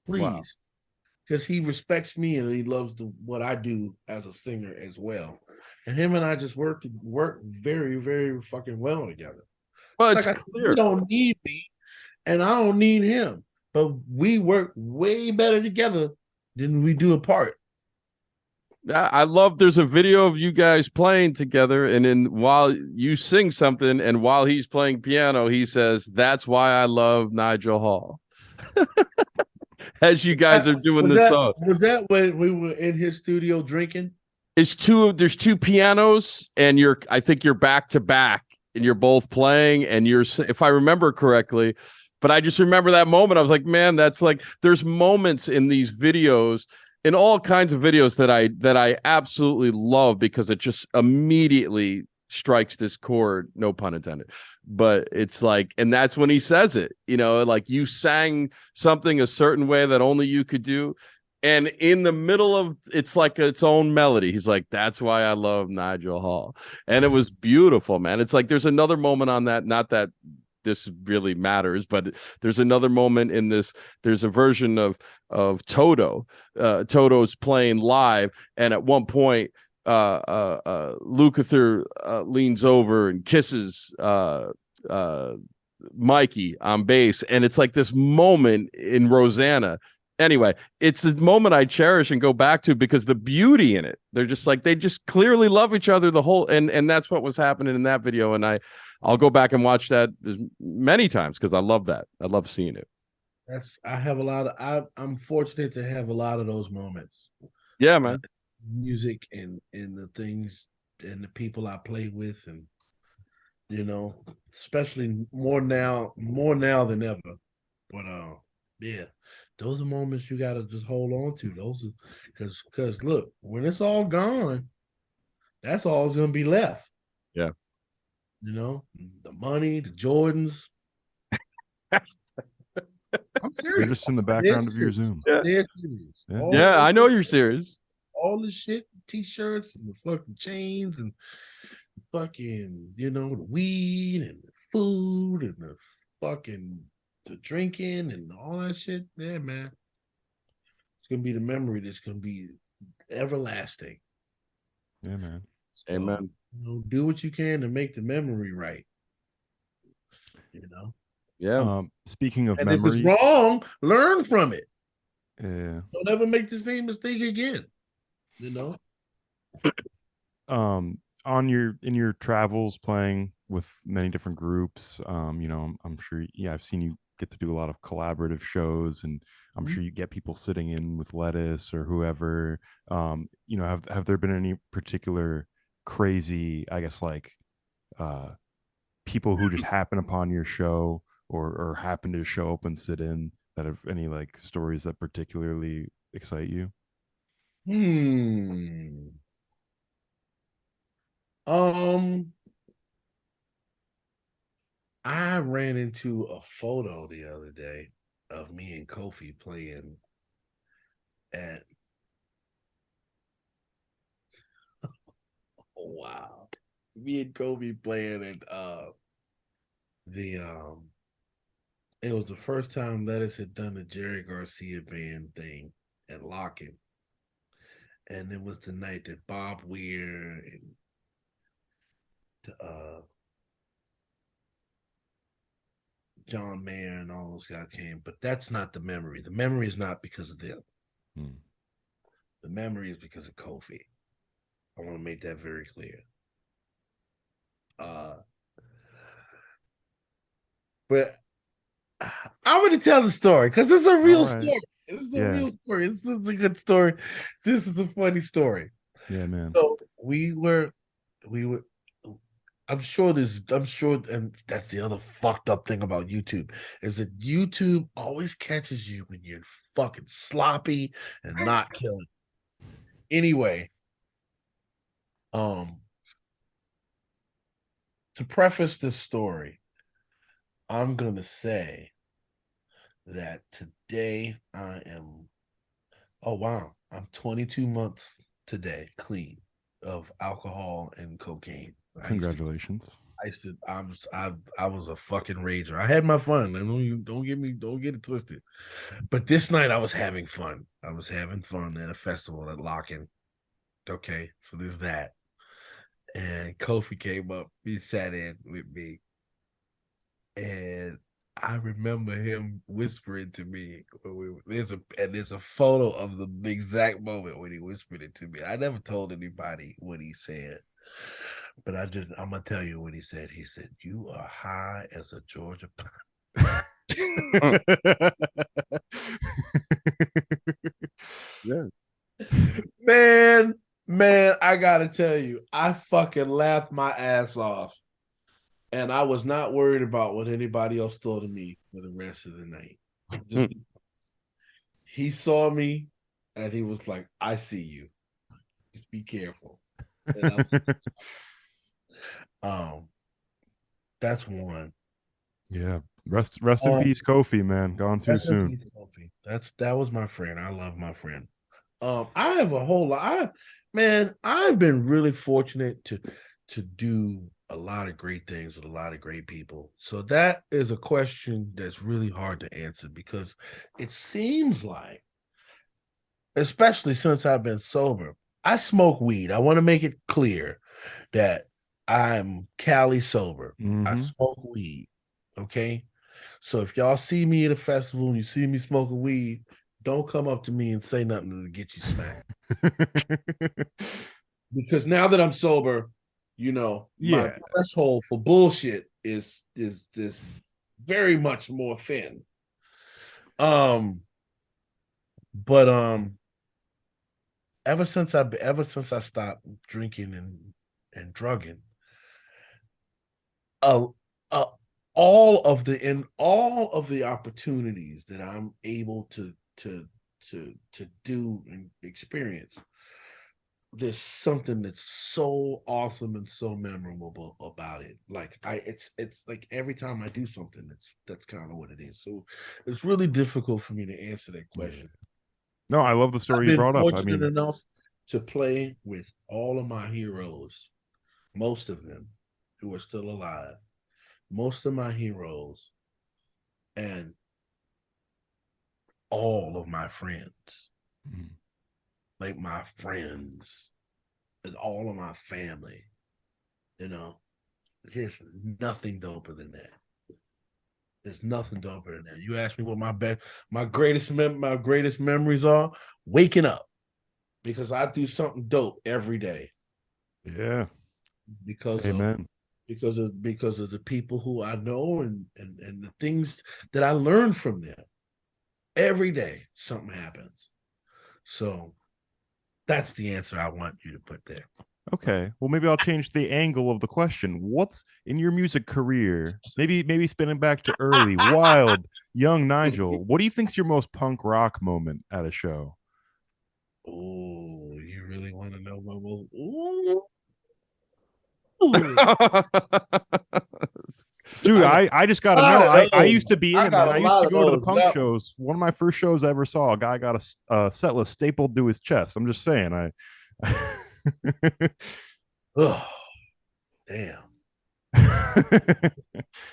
Wow. please," because he respects me and he loves what I do as a singer as well. And him and I just work very, very fucking well together. Well, it's Like I said, he clear. don't need me, and I don't need him, but we work way better together than we do apart. I love there's a video of you guys playing together, and then while you sing something and while he's playing piano, he says, "That's why I love Nigel Hall." As you guys are doing the song. Was that when we were in his studio drinking? There's two pianos, and I think you're back to back, and you're both playing, and if I remember correctly, but I just remember that moment. I was like, man, that's like there's moments in these videos, in all kinds of videos that I absolutely love because it just immediately strikes this chord, no pun intended. But it's like, and that's when he says it, like you sang something a certain way that only you could do. And in the middle of it's like its own melody. He's like, that's why I love Nigel Hall. And it was beautiful, man. It's like there's another moment on that, not that this really matters, but there's another moment in this. There's a version of Toto. Toto's playing live, and at one point, Lukather leans over and kisses Mikey on bass, and it's like this moment in Rosanna. Anyway, it's a moment I cherish and go back to because the beauty in it. They're just like they just clearly love each other the whole, and that's what was happening in that video. And I'll go back and watch that many times because I love that. I love seeing it. I have a lot of. I'm fortunate to have a lot of those moments. Yeah, man. Music and the things and the people I play with, and especially more now than ever. But yeah, those are moments you gotta just hold on to. Those are because look, when it's all gone, that's all that's gonna be left. Yeah. The money, the Jordans. I'm serious. You're just in the background of your Zoom. Yeah, Yeah, I know you're serious. All the shit, t-shirts and the fucking chains and fucking, the weed and the food and the fucking the drinking and all that shit. Yeah, man. It's gonna be the memory that's gonna be everlasting. Yeah, man. So, Amen. Do what you can to make the memory right. Yeah. Speaking of and memories, if it's wrong, learn from it. Yeah. Don't ever make the same mistake again. In your travels playing with many different groups, I'm sure, I've seen you get to do a lot of collaborative shows, and I'm sure you get people sitting in with Lettuce or whoever. Have there been any particular crazy, I guess, like people who just happen upon your show or happen to show up and sit in that have any like stories that particularly excite you? I ran into a photo the other day of me and Kofi playing at wow. Me and Kofi playing at it was the first time Lettuce had done the Jerry Garcia band thing at Locking. And it was the night that Bob Weir and John Mayer and all those guys came, but that's not the memory. The memory is not because of them. The memory is because of Kofi. I want to make that very clear. But I'm going to tell the story because it's a real story. This is a real story. This is a good story. This is a funny story. Yeah, man. So we were. I'm sure, and that's the other fucked up thing about YouTube is that YouTube always catches you when you're fucking sloppy and not killing. Anyway, Um, to preface this story, I'm gonna say that today I am. Oh wow, I'm 22 months today clean of alcohol and cocaine. Congratulations. I was a fucking rager. I had my fun. Don't get it twisted. But this night I was having fun. I was having fun at a festival at Lock-In. Okay, so there's that. And Kofi came up. He sat in with me, and I remember him whispering to me. There's a photo of the exact moment when he whispered it to me. I never told anybody what he said, but I'm gonna tell you what he said. He said, "You are high as a Georgia pine." Yeah. Man, I gotta tell you, I fucking laughed my ass off. And I was not worried about what anybody else thought of me for the rest of the night. Just he saw me and he was like, I see you. Just be careful. And um, that's one. Yeah. Rest in peace, Kofi, man. Gone too soon. Kofi. That was my friend. I love my friend. I have a whole lot. I've been really fortunate to do a lot of great things with a lot of great people. So that is a question that's really hard to answer because it seems like, especially since I've been sober, I smoke weed. I want to make it clear that I'm Cali sober. I Mhm. smoke weed. Okay. So if y'all see me at a festival and you see me smoking weed, don't come up to me and say nothing to get you smacked. Because now that I'm sober, my Yeah. threshold for bullshit is very much more thin. Um, but ever since I stopped drinking and drugging, uh, uh all of the opportunities that I'm able to do and experience, there's something that's so awesome and so memorable about it. Like it's like every time I do something, that's kind of what it is. So it's really difficult for me to answer that Yeah. question. No, I love the I've story you been brought up. I fortunate mean, enough to play with all of my heroes, most of them who are still alive, most of my heroes, and all of my friends, mm, like my friends and all of my family. You know, there's nothing doper than that. There's nothing doper than that. You ask me what my my greatest memories are, waking up because I do something dope every day yeah. because of Amen. because of the people who I know and the things that I learn from them. Every day something happens. So that's the answer I want you to put there. Okay. Well, maybe I'll change the angle of the question. What's in your music career? Maybe spinning back to early, wild, young Nigel. What do you think's your most punk rock moment at a show? Oh, you really want to know what will? Ooh. Dude, I got I just got a to know. lot of I those. used to be in I it, got man. a I used lot to of go to the those. punk Yep. shows. One of my first shows I ever saw, a guy got a set list stapled to his chest. I'm just saying. Oh, damn.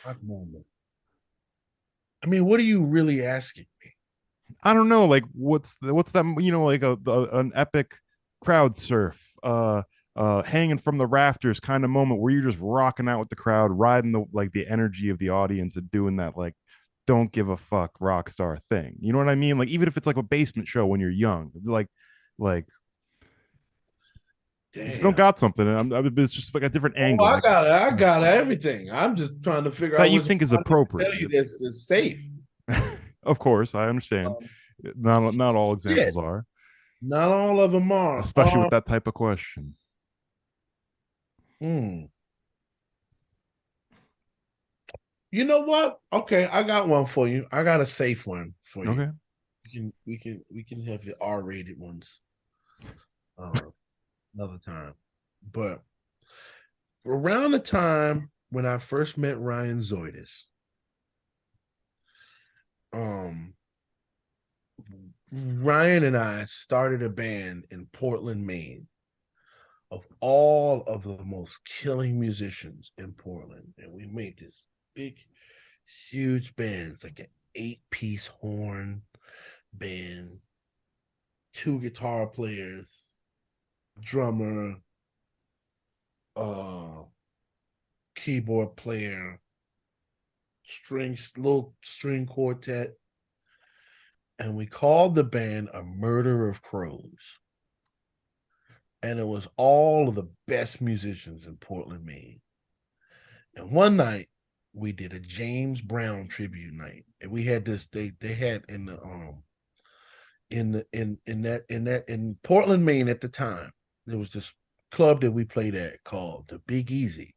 What moment? I mean, what are you really asking me? I don't know, like what's that, like an epic crowd surf, hanging from the rafters kind of moment where you're just rocking out with the crowd, riding the energy of the audience and doing that like don't give a fuck rock star thing. You know what I mean? Like even if it's like a basement show when you're young, like if you don't Damn. got something, it's just like a different Oh, angle. Like I got everything. I'm just trying to figure that out you which think is one I can tell you appropriate. that's safe. Of course, I understand. Um, Not all shit. examples are, Not all of them are. especially with that type of question. Hmm. You know what? Okay, I got one for you. I got a safe one for you. Okay. We can have the R-rated ones uh, another time. But around the time when I first met Ryan Zoidis, Ryan and I started a band in Portland, Maine, of all of the most killing musicians in Portland. And we made this big, huge band, like an 8-piece horn band, 2 guitar players, drummer, keyboard player, little string quartet. And we called the band A Murder of Crows. And it was all of the best musicians in Portland, Maine. And one night we did a James Brown tribute night. And we had this, they had in Portland, Maine at the time, there was this club that we played at called the Big Easy,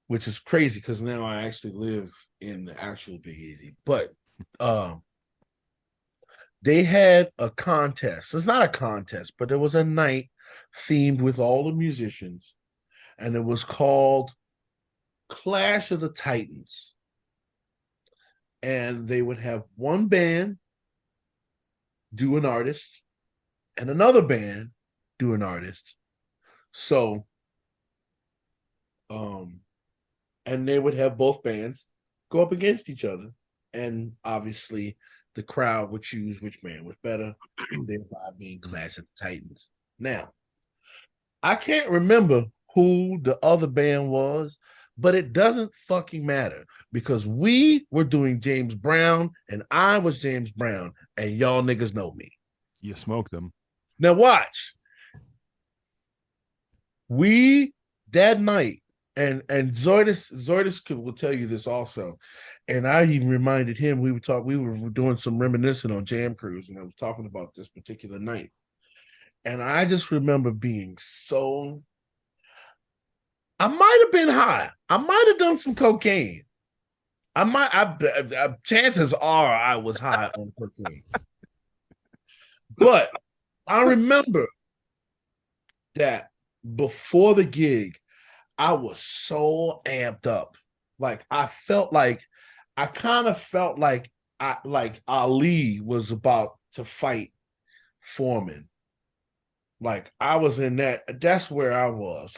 which is crazy because now I actually live in the actual Big Easy. But they had a contest. It's not a contest, but there was a night themed with all the musicians, and it was called Clash of the Titans. And they would have one band do an artist and another band do an artist. So, and they would have both bands go up against each other. And obviously, the crowd would choose which band was better, thereby being Clash of the Titans. Now, I can't remember who the other band was, but it doesn't fucking matter because we were doing James Brown and I was James Brown, and y'all niggas know me. You smoked them. Now watch. We that night, and Zoidis will tell you this also, and I even reminded him we were doing some reminiscing on Jam Cruise, and I was talking about this particular night, and I just remember being so. I might have been high. I might have done some cocaine. Chances are I was high on cocaine. But I remember that before the gig, I was so amped up. Like I kind of felt like Ali was about to fight Foreman. Like I was in that's where I was.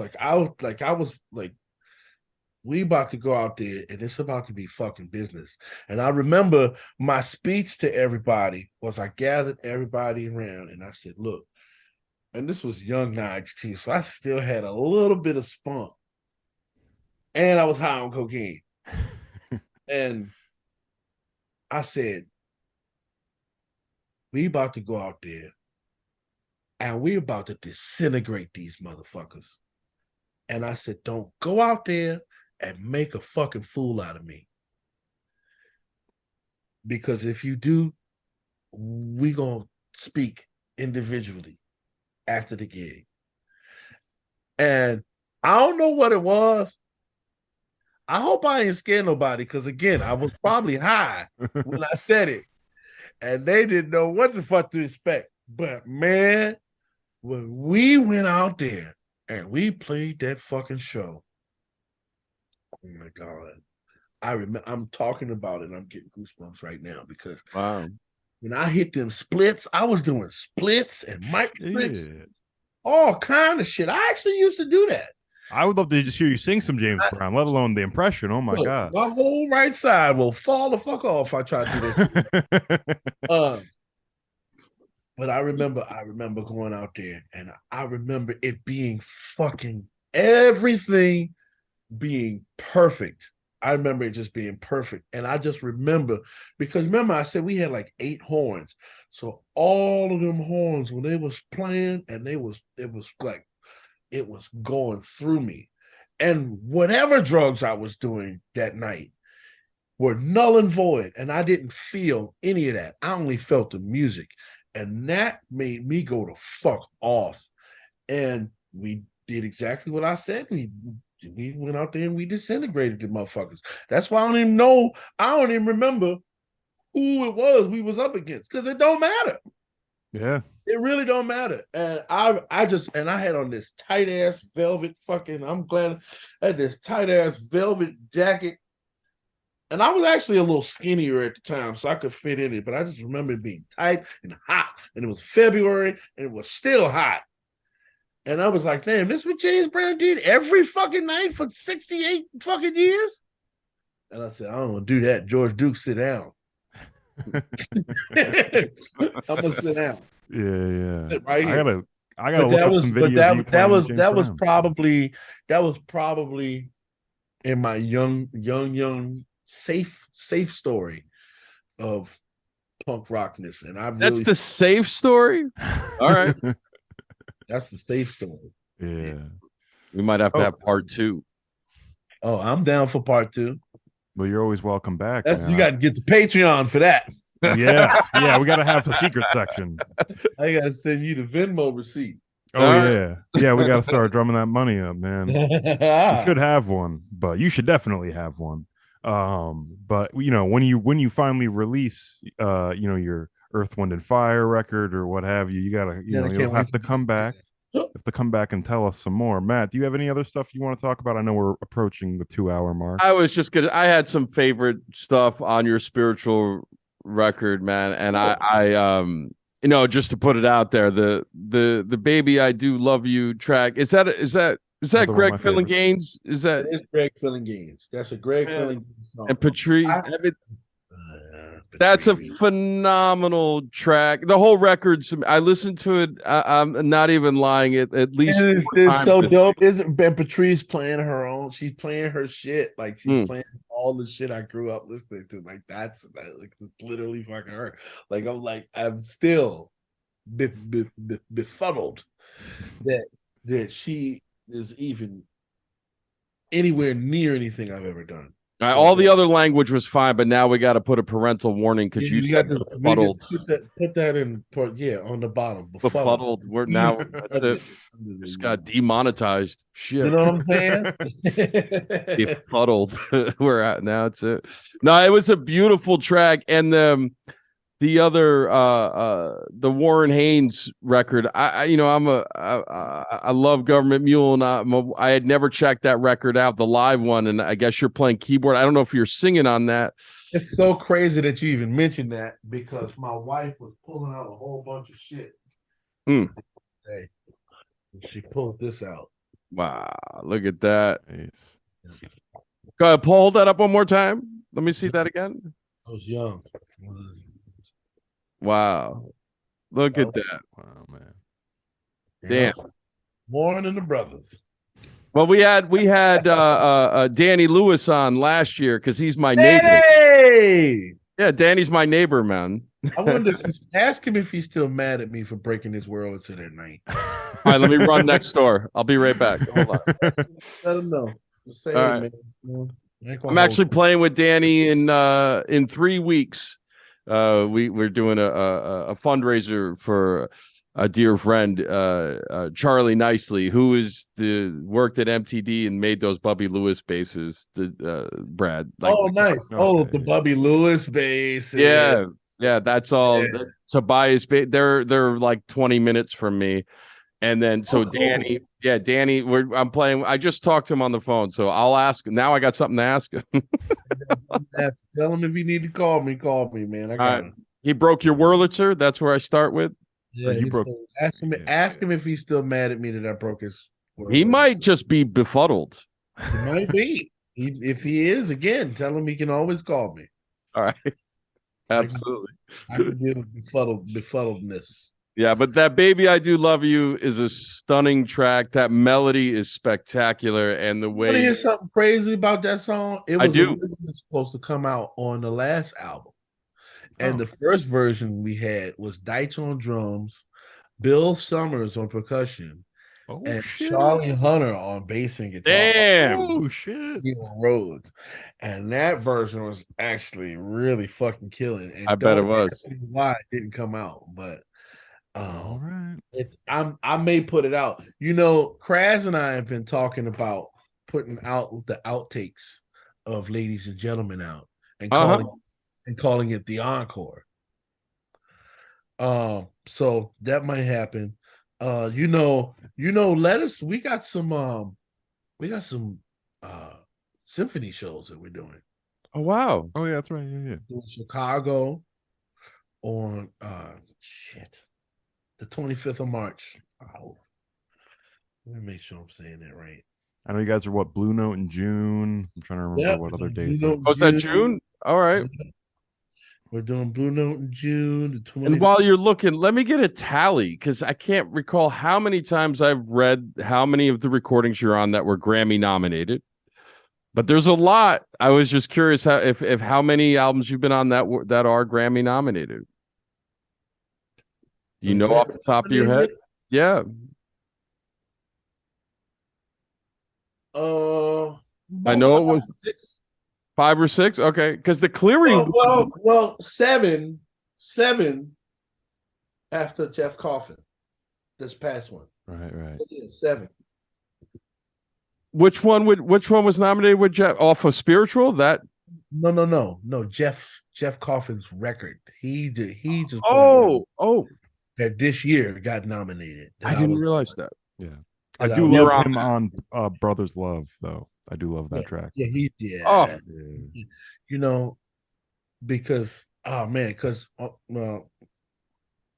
We about to go out there and it's about to be fucking business. And I remember my speech to everybody was I gathered everybody around and I said, look, and this was young Nige too, so I still had a little bit of spunk. And I was high on cocaine. And I said, we about to go out there and we about to disintegrate these motherfuckers. And I said, don't go out there and make a fucking fool out of me. Because if you do, we gonna speak individually after the gig. And I don't know what it was. I hope I ain't scared nobody because, again, I was probably high when I said it. And they didn't know what the fuck to expect. But, man, when we went out there and we played that fucking show, oh, my God. I remember, I'm talking about it and I'm getting goosebumps right now because when I hit them splits, I was doing splits and mic splits, all kind of shit. I actually used to do that. I would love to just hear you sing some James Brown, let alone the impression. Oh my God. My whole right side will fall the fuck off if I try to do this. But I remember going out there and I remember it being fucking everything being perfect. I remember it just being perfect. And I just remember, because remember I said we had like 8 horns. So all of them horns, when they was playing and it was like, it was going through me. And whatever drugs I was doing that night were null and void. And I didn't feel any of that. I only felt the music. And that made me go to fuck off. And we did exactly what I said. We went out there and we disintegrated the motherfuckers. That's why I don't even remember who it was we was up against, because it don't matter. Yeah. It really don't matter. And I had on this tight ass velvet fucking. I'm glad I had this tight ass velvet jacket. And I was actually a little skinnier at the time, so I could fit in it. But I just remember it being tight and hot. And it was February, and it was still hot. And I was like, damn, this is what James Brown did every fucking night for 68 fucking years? And I said, I don't want to do that. George Duke, sit down. I'm gonna sit down. Yeah. Sit right here. I gotta look up some videos. That was probably in my young safe story of punk rockness. And That's the safe story. All right. That's the safe story. Yeah. We might have to have part 2. Oh, I'm down for part 2. Well, you're always welcome back. You got to get the Patreon for that. Yeah, we got to have the secret section. I got to send you the Venmo receipt. Oh, yeah. We got to start drumming that money up, man. You should have one, but you should definitely have one. But you know, when you finally release, your Earth, Wind, and Fire record or what have you, you'll have to come back. Have to come back and tell us some more. Matt, do you have any other stuff you want to talk about? I know we're approaching the 2-hour mark. I had some favorite stuff on your spiritual record, man, and I just to put it out there, the Baby I Do Love You track, is that Greg Fillinganes? Is that Greg Fillinganes? That's a Greg Fillinganes song. And Patrice. That's a phenomenal track. The whole record's. I listened to it. I'm not even lying. At least it's so dope. Isn't Ben Patrice playing her own? She's playing her shit. Like she's playing all the shit I grew up listening to. Like that's literally fucking her. Like I'm still befuddled that she is even anywhere near anything I've ever done. All the other language was fine, but now we got to put a parental warning because you said befuddled. Put that in, on the bottom. Befuddled. We're now just got demonetized. Shit. You know what I'm saying? Befuddled. We're at now. It's it. No, it was a beautiful track, and the other the Warren Haynes record. I love Government Mule, and I had never checked that record out, the live one, and I guess you're playing keyboard. I don't know if you're singing on that. It's so crazy that you even mentioned that because my wife was pulling out a whole bunch of shit. Hey, she pulled this out. Wow, look at that. Nice. Go ahead, pull that up one more time. Let me see that again. I was young. Wow. Look at that. Wow, man. Damn. Warren and the brothers. Well, we had Danny Lewis on last year because he's my neighbor. Hey! Yeah, Danny's my neighbor, man. I wonder ask him if he's still mad at me for breaking his world into their night. All right, let me run next door. I'll be right back. Hold on. Let him know. Just say, all right. Man. I'm actually playing with Danny in 3 weeks. We're doing a fundraiser for a dear friend, Charlie Nicely, who worked at MTD and made those Bubby Lewis basses. Brad. Nice. Okay. The Bubby Lewis bass. Yeah. That's all. Yeah. Tobias, they're like 20 minutes from me. And then cool. Danny, I'm playing. I just talked to him on the phone, so I'll ask. Now I got something to ask him. Tell him if you need to call me, man. I got him. He broke your Wurlitzer. That's where I start with. Yeah, ask him if he's still mad at me that I broke his Wurlitzer. He might just be befuddled. He might be. If he is, again, tell him he can always call me. All right. Absolutely. I can deal with befuddledness. Yeah, but that Baby I Do Love You is a stunning track. That melody is spectacular. And the way... You want to hear something crazy about that song? It was supposed to come out on the last album. And the first version we had was Deitch on drums, Bill Summers on percussion, and shit. Charlie Hunter on bass and guitar. Damn. Oh, shit. On Rhodes. And that version was actually really fucking killing. And I bet it was. Why it didn't come out, but... all right. I may put it out. Kraz and I have been talking about putting out the outtakes of Ladies and Gentlemen out and calling it the encore. So that might happen. Lettuce. We got some uh symphony shows that we're doing. Oh wow. Oh yeah, that's right. Yeah. In Chicago on the 25th of March. Oh, let me make sure I'm saying that right. I know you guys are what, Blue Note in June. I'm trying to remember what other dates. Blue Note Oh, is that June? All right. We're doing Blue Note in June. The 20th. And while you're looking, let me get a tally because I can't recall how many times I've read how many of the recordings you're on that were Grammy nominated. But there's a lot. I was just curious if how many albums you've been on that are Grammy nominated. Do you know off the top of your head? Yeah. I know it was 5 or 6. Okay, because the Cleary. Well, seven after Jeff Coffin. This past one. Right. 7. Which one was nominated with Jeff off of Spiritual? That no. Jeff Coffin's record. He just that this year got nominated. I didn't realize that. Yeah. I do love him on Brothers Love, though. I do love that track. Yeah, because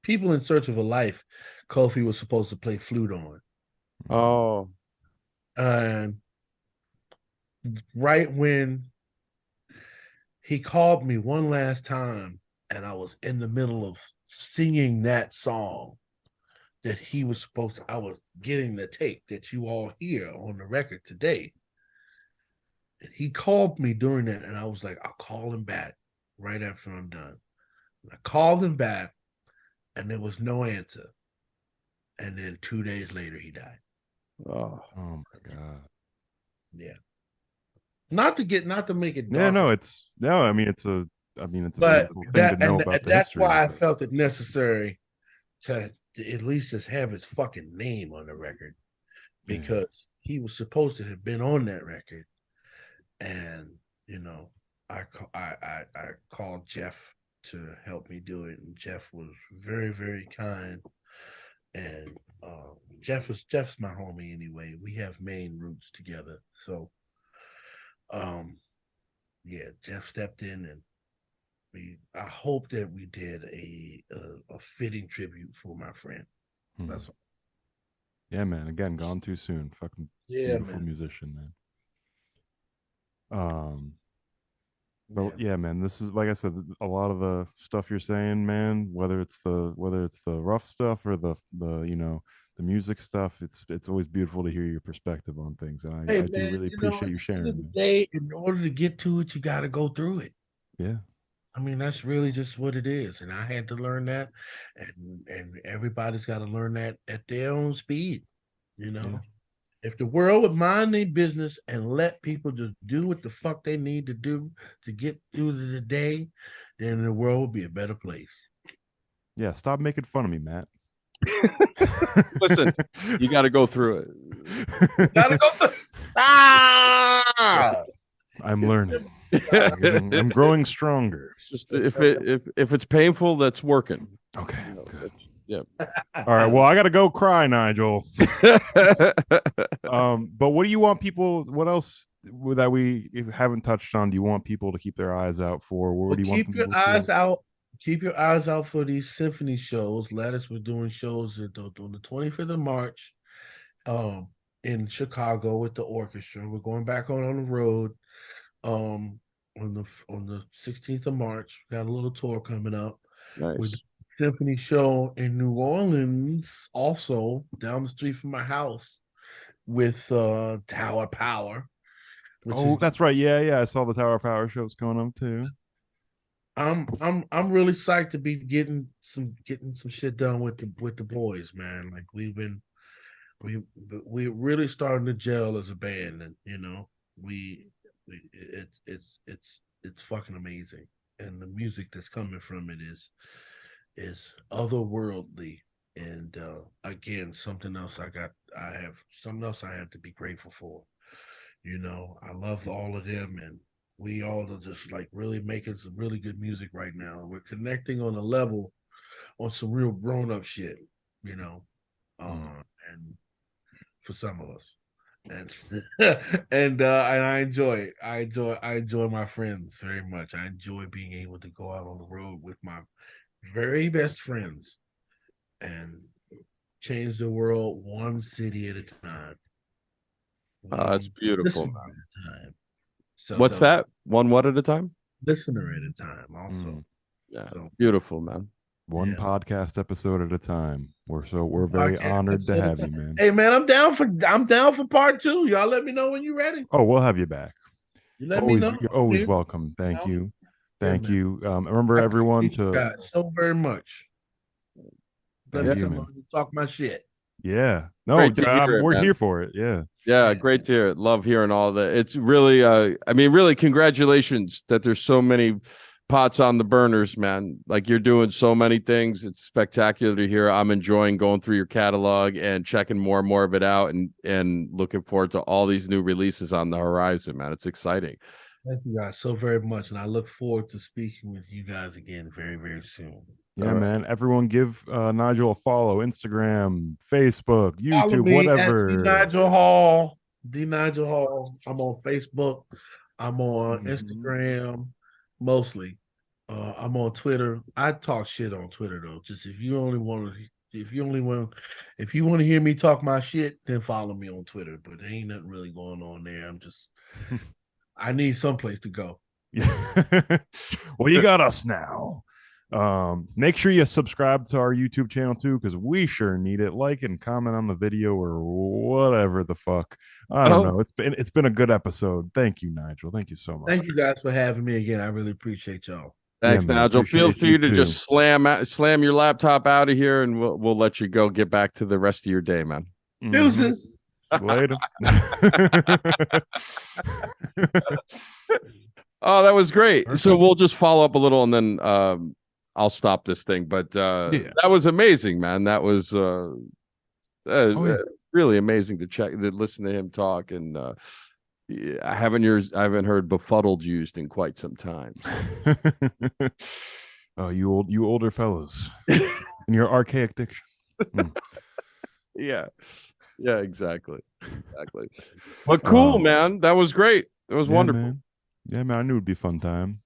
People in Search of a Life, Kofi was supposed to play flute on. Oh. And right when he called me one last time, and I was in the middle of singing that song that I was getting the tape that you all hear on the record today. And he called me during that, and I was like, I'll call him back right after I'm done. And I called him back, and there was no answer. And then 2 days later, he died. Oh my God. Yeah. Not to make it dark. Yeah, no, it's a beautiful thing to know about the that's history. why I felt it necessary to at least just have his fucking name on the record, because he was supposed to have been on that record. And I called Jeff to help me do it, and Jeff was very, very kind. And Jeff's my homie anyway. We have Maine roots together, so Jeff stepped in, and I hope that we did a fitting tribute for my friend. That's all. Yeah, man. Again, gone too soon. Fucking beautiful musician, man. But yeah, man, this is, like I said, a lot of the stuff you're saying, man, whether it's the rough stuff or the music stuff, it's always beautiful to hear your perspective on things. And I do really appreciate you sharing. At the day, in order to get to it, you got to go through it. Yeah. I mean, that's really just what it is. And I had to learn that, and everybody's got to learn that at their own speed. Yeah. If the world would mind their business and let people just do what the fuck they need to do to get through the day, then the world would be a better place. Yeah, stop making fun of me, Matt. Listen, you got to go through it. I'm learning. I'm growing stronger. It's just if it's painful, that's working. Okay, good. Yeah. All right. Well, I got to go cry, Nigel. But what do you want people? What else that we haven't touched on? Do you want people to keep their eyes out for? Where do you want them to keep your eyes out? Keep your eyes out for these symphony shows. Lettuce, we're doing shows on the 25th of March, in Chicago with the orchestra. We're going back on the road, on the 16th of March. We got a little tour coming up. Nice. With symphony show in New Orleans, also down the street from my house, with Tower Power. That's right. Yeah. I saw the Tower Power shows going up too. I'm really psyched to be getting some shit done with the boys, man. Like we're really starting to gel as a band, and it's fucking amazing, and the music that's coming from it is otherworldly. And again, something else I have to be grateful for. I love all of them, and we all are just like really making some really good music right now. We're connecting on a level on some real grown up shit, you know, and for some of us, and and I enjoy it. I enjoy my friends very much. I enjoy being able to go out on the road with my very best friends and change the world one city at a time. That's beautiful. Listener at a time. So What's that? One what at a time? Listener at a time. Also, yeah, so, beautiful, man. One Yeah. podcast episode at a time. We're very honored to have you, man. Hey man, I'm down for part 2. Y'all let me know when you're ready. Oh, we'll have you back. You let Always, me know. you're always Here. welcome. Thank you. Yeah, Thank man. you. Remember I everyone appreciate you to guys so very much. Let Thank me you, come man. on and talk my shit. Yeah. No, Great to hear it, we're man. here for it. Yeah. Yeah, great to hear it. Love hearing all that. It's really, I mean, really, congratulations that there's so many pots on the burners, man. Like you're doing so many things. It's spectacular to hear. I'm enjoying going through your catalog and checking more and more of it out, and looking forward to all these new releases on the horizon, man. It's exciting. Thank you guys so very much, and I look forward to speaking with you guys again very, very soon. Yeah, All right. man. Everyone give Nigel a follow. Instagram, Facebook, Follow YouTube, me whatever. at Nigel Hall. Nigel Hall. I'm on Facebook. I'm on Mhm. Instagram, mostly. I'm on Twitter. I talk shit on Twitter though. Just if you want to hear me talk my shit, then follow me on Twitter. But there ain't nothing really going on there. I need someplace to go. Yeah. Well, you got us now. Make sure you subscribe to our YouTube channel too, because we sure need it. Like and comment on the video or whatever the fuck. I don't know. It's been a good episode. Thank you, Nigel. Thank you so much. Thank you guys for having me again. I really appreciate y'all. Thanks, man. Nigel. Feel Appreciate free you to too. just slam your laptop out of here, and we'll let you go get back to the rest of your day, man. Mhm. Deuces. Later. Oh, that was great. Perfect. So we'll just follow up a little, and then I'll stop this thing. But Yeah. that was amazing, man. That was yeah. really amazing to listen to him talk. And I haven't heard befuddled used in quite some time. Oh, you older fellas and your archaic diction. Yeah, exactly. But cool, man. That was great. It was wonderful. Man. Yeah, man. I knew it'd be a fun time.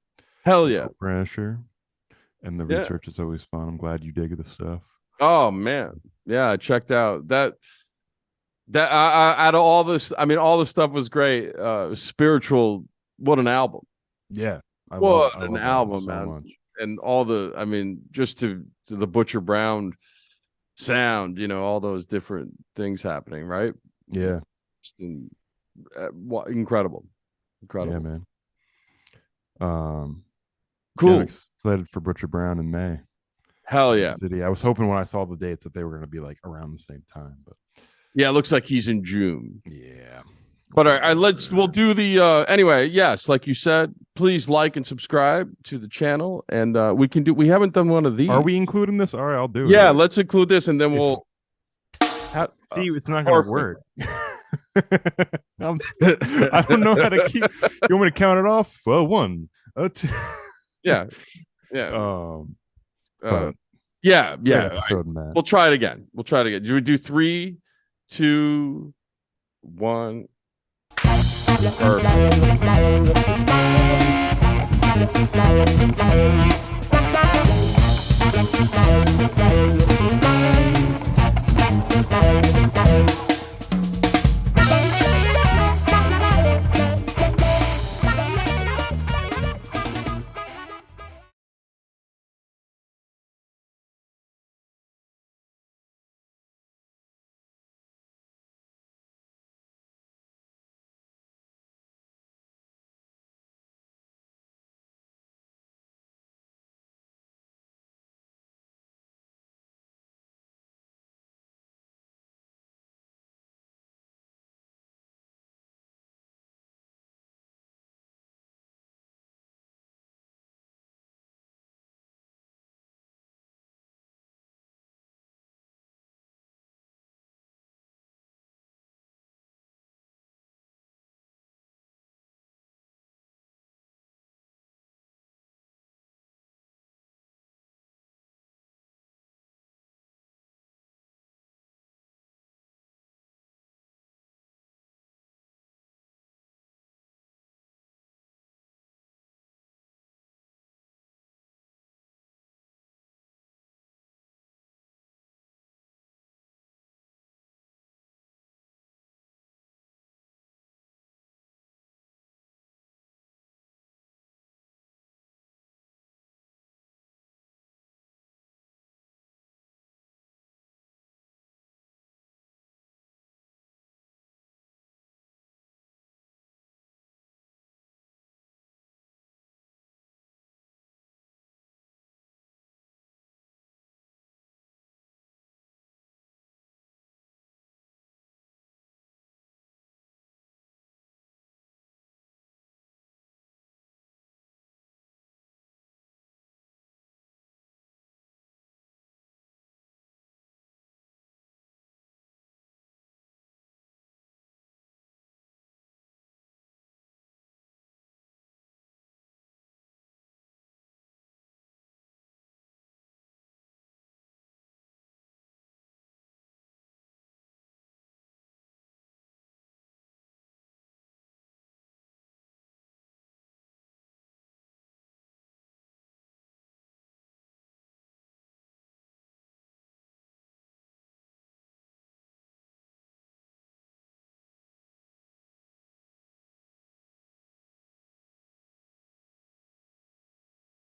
Hell yeah. No pressure. And the research is always fun. I'm glad you dig the stuff. Oh man, yeah. I checked out that. Out of all this, I mean, all the stuff was great. Spiritual, what an album! Yeah, I What love an that album, so man! much. And all the, I mean, just to the Butcher Brown sound, all those different things happening, right? Yeah, Just incredible. Yeah, man. Cool. I'm excited for Butcher Brown in May. Hell yeah. City. I was hoping when I saw the dates that they were going to be like around the same time, but Yeah, it looks like he's in June. yeah. But all right, we'll do the anyway. Yes, like you said, please like and subscribe to the channel, and we haven't done one of these. Are we including this? All right, I'll do it. Yeah, let's include this, and then we'll see. It's not going to work. I don't know how to keep. You want me to count it off? 1, 2. Yeah. But yeah. episode, man. We'll try it again. Do we do 3, 2, 1? Perfect.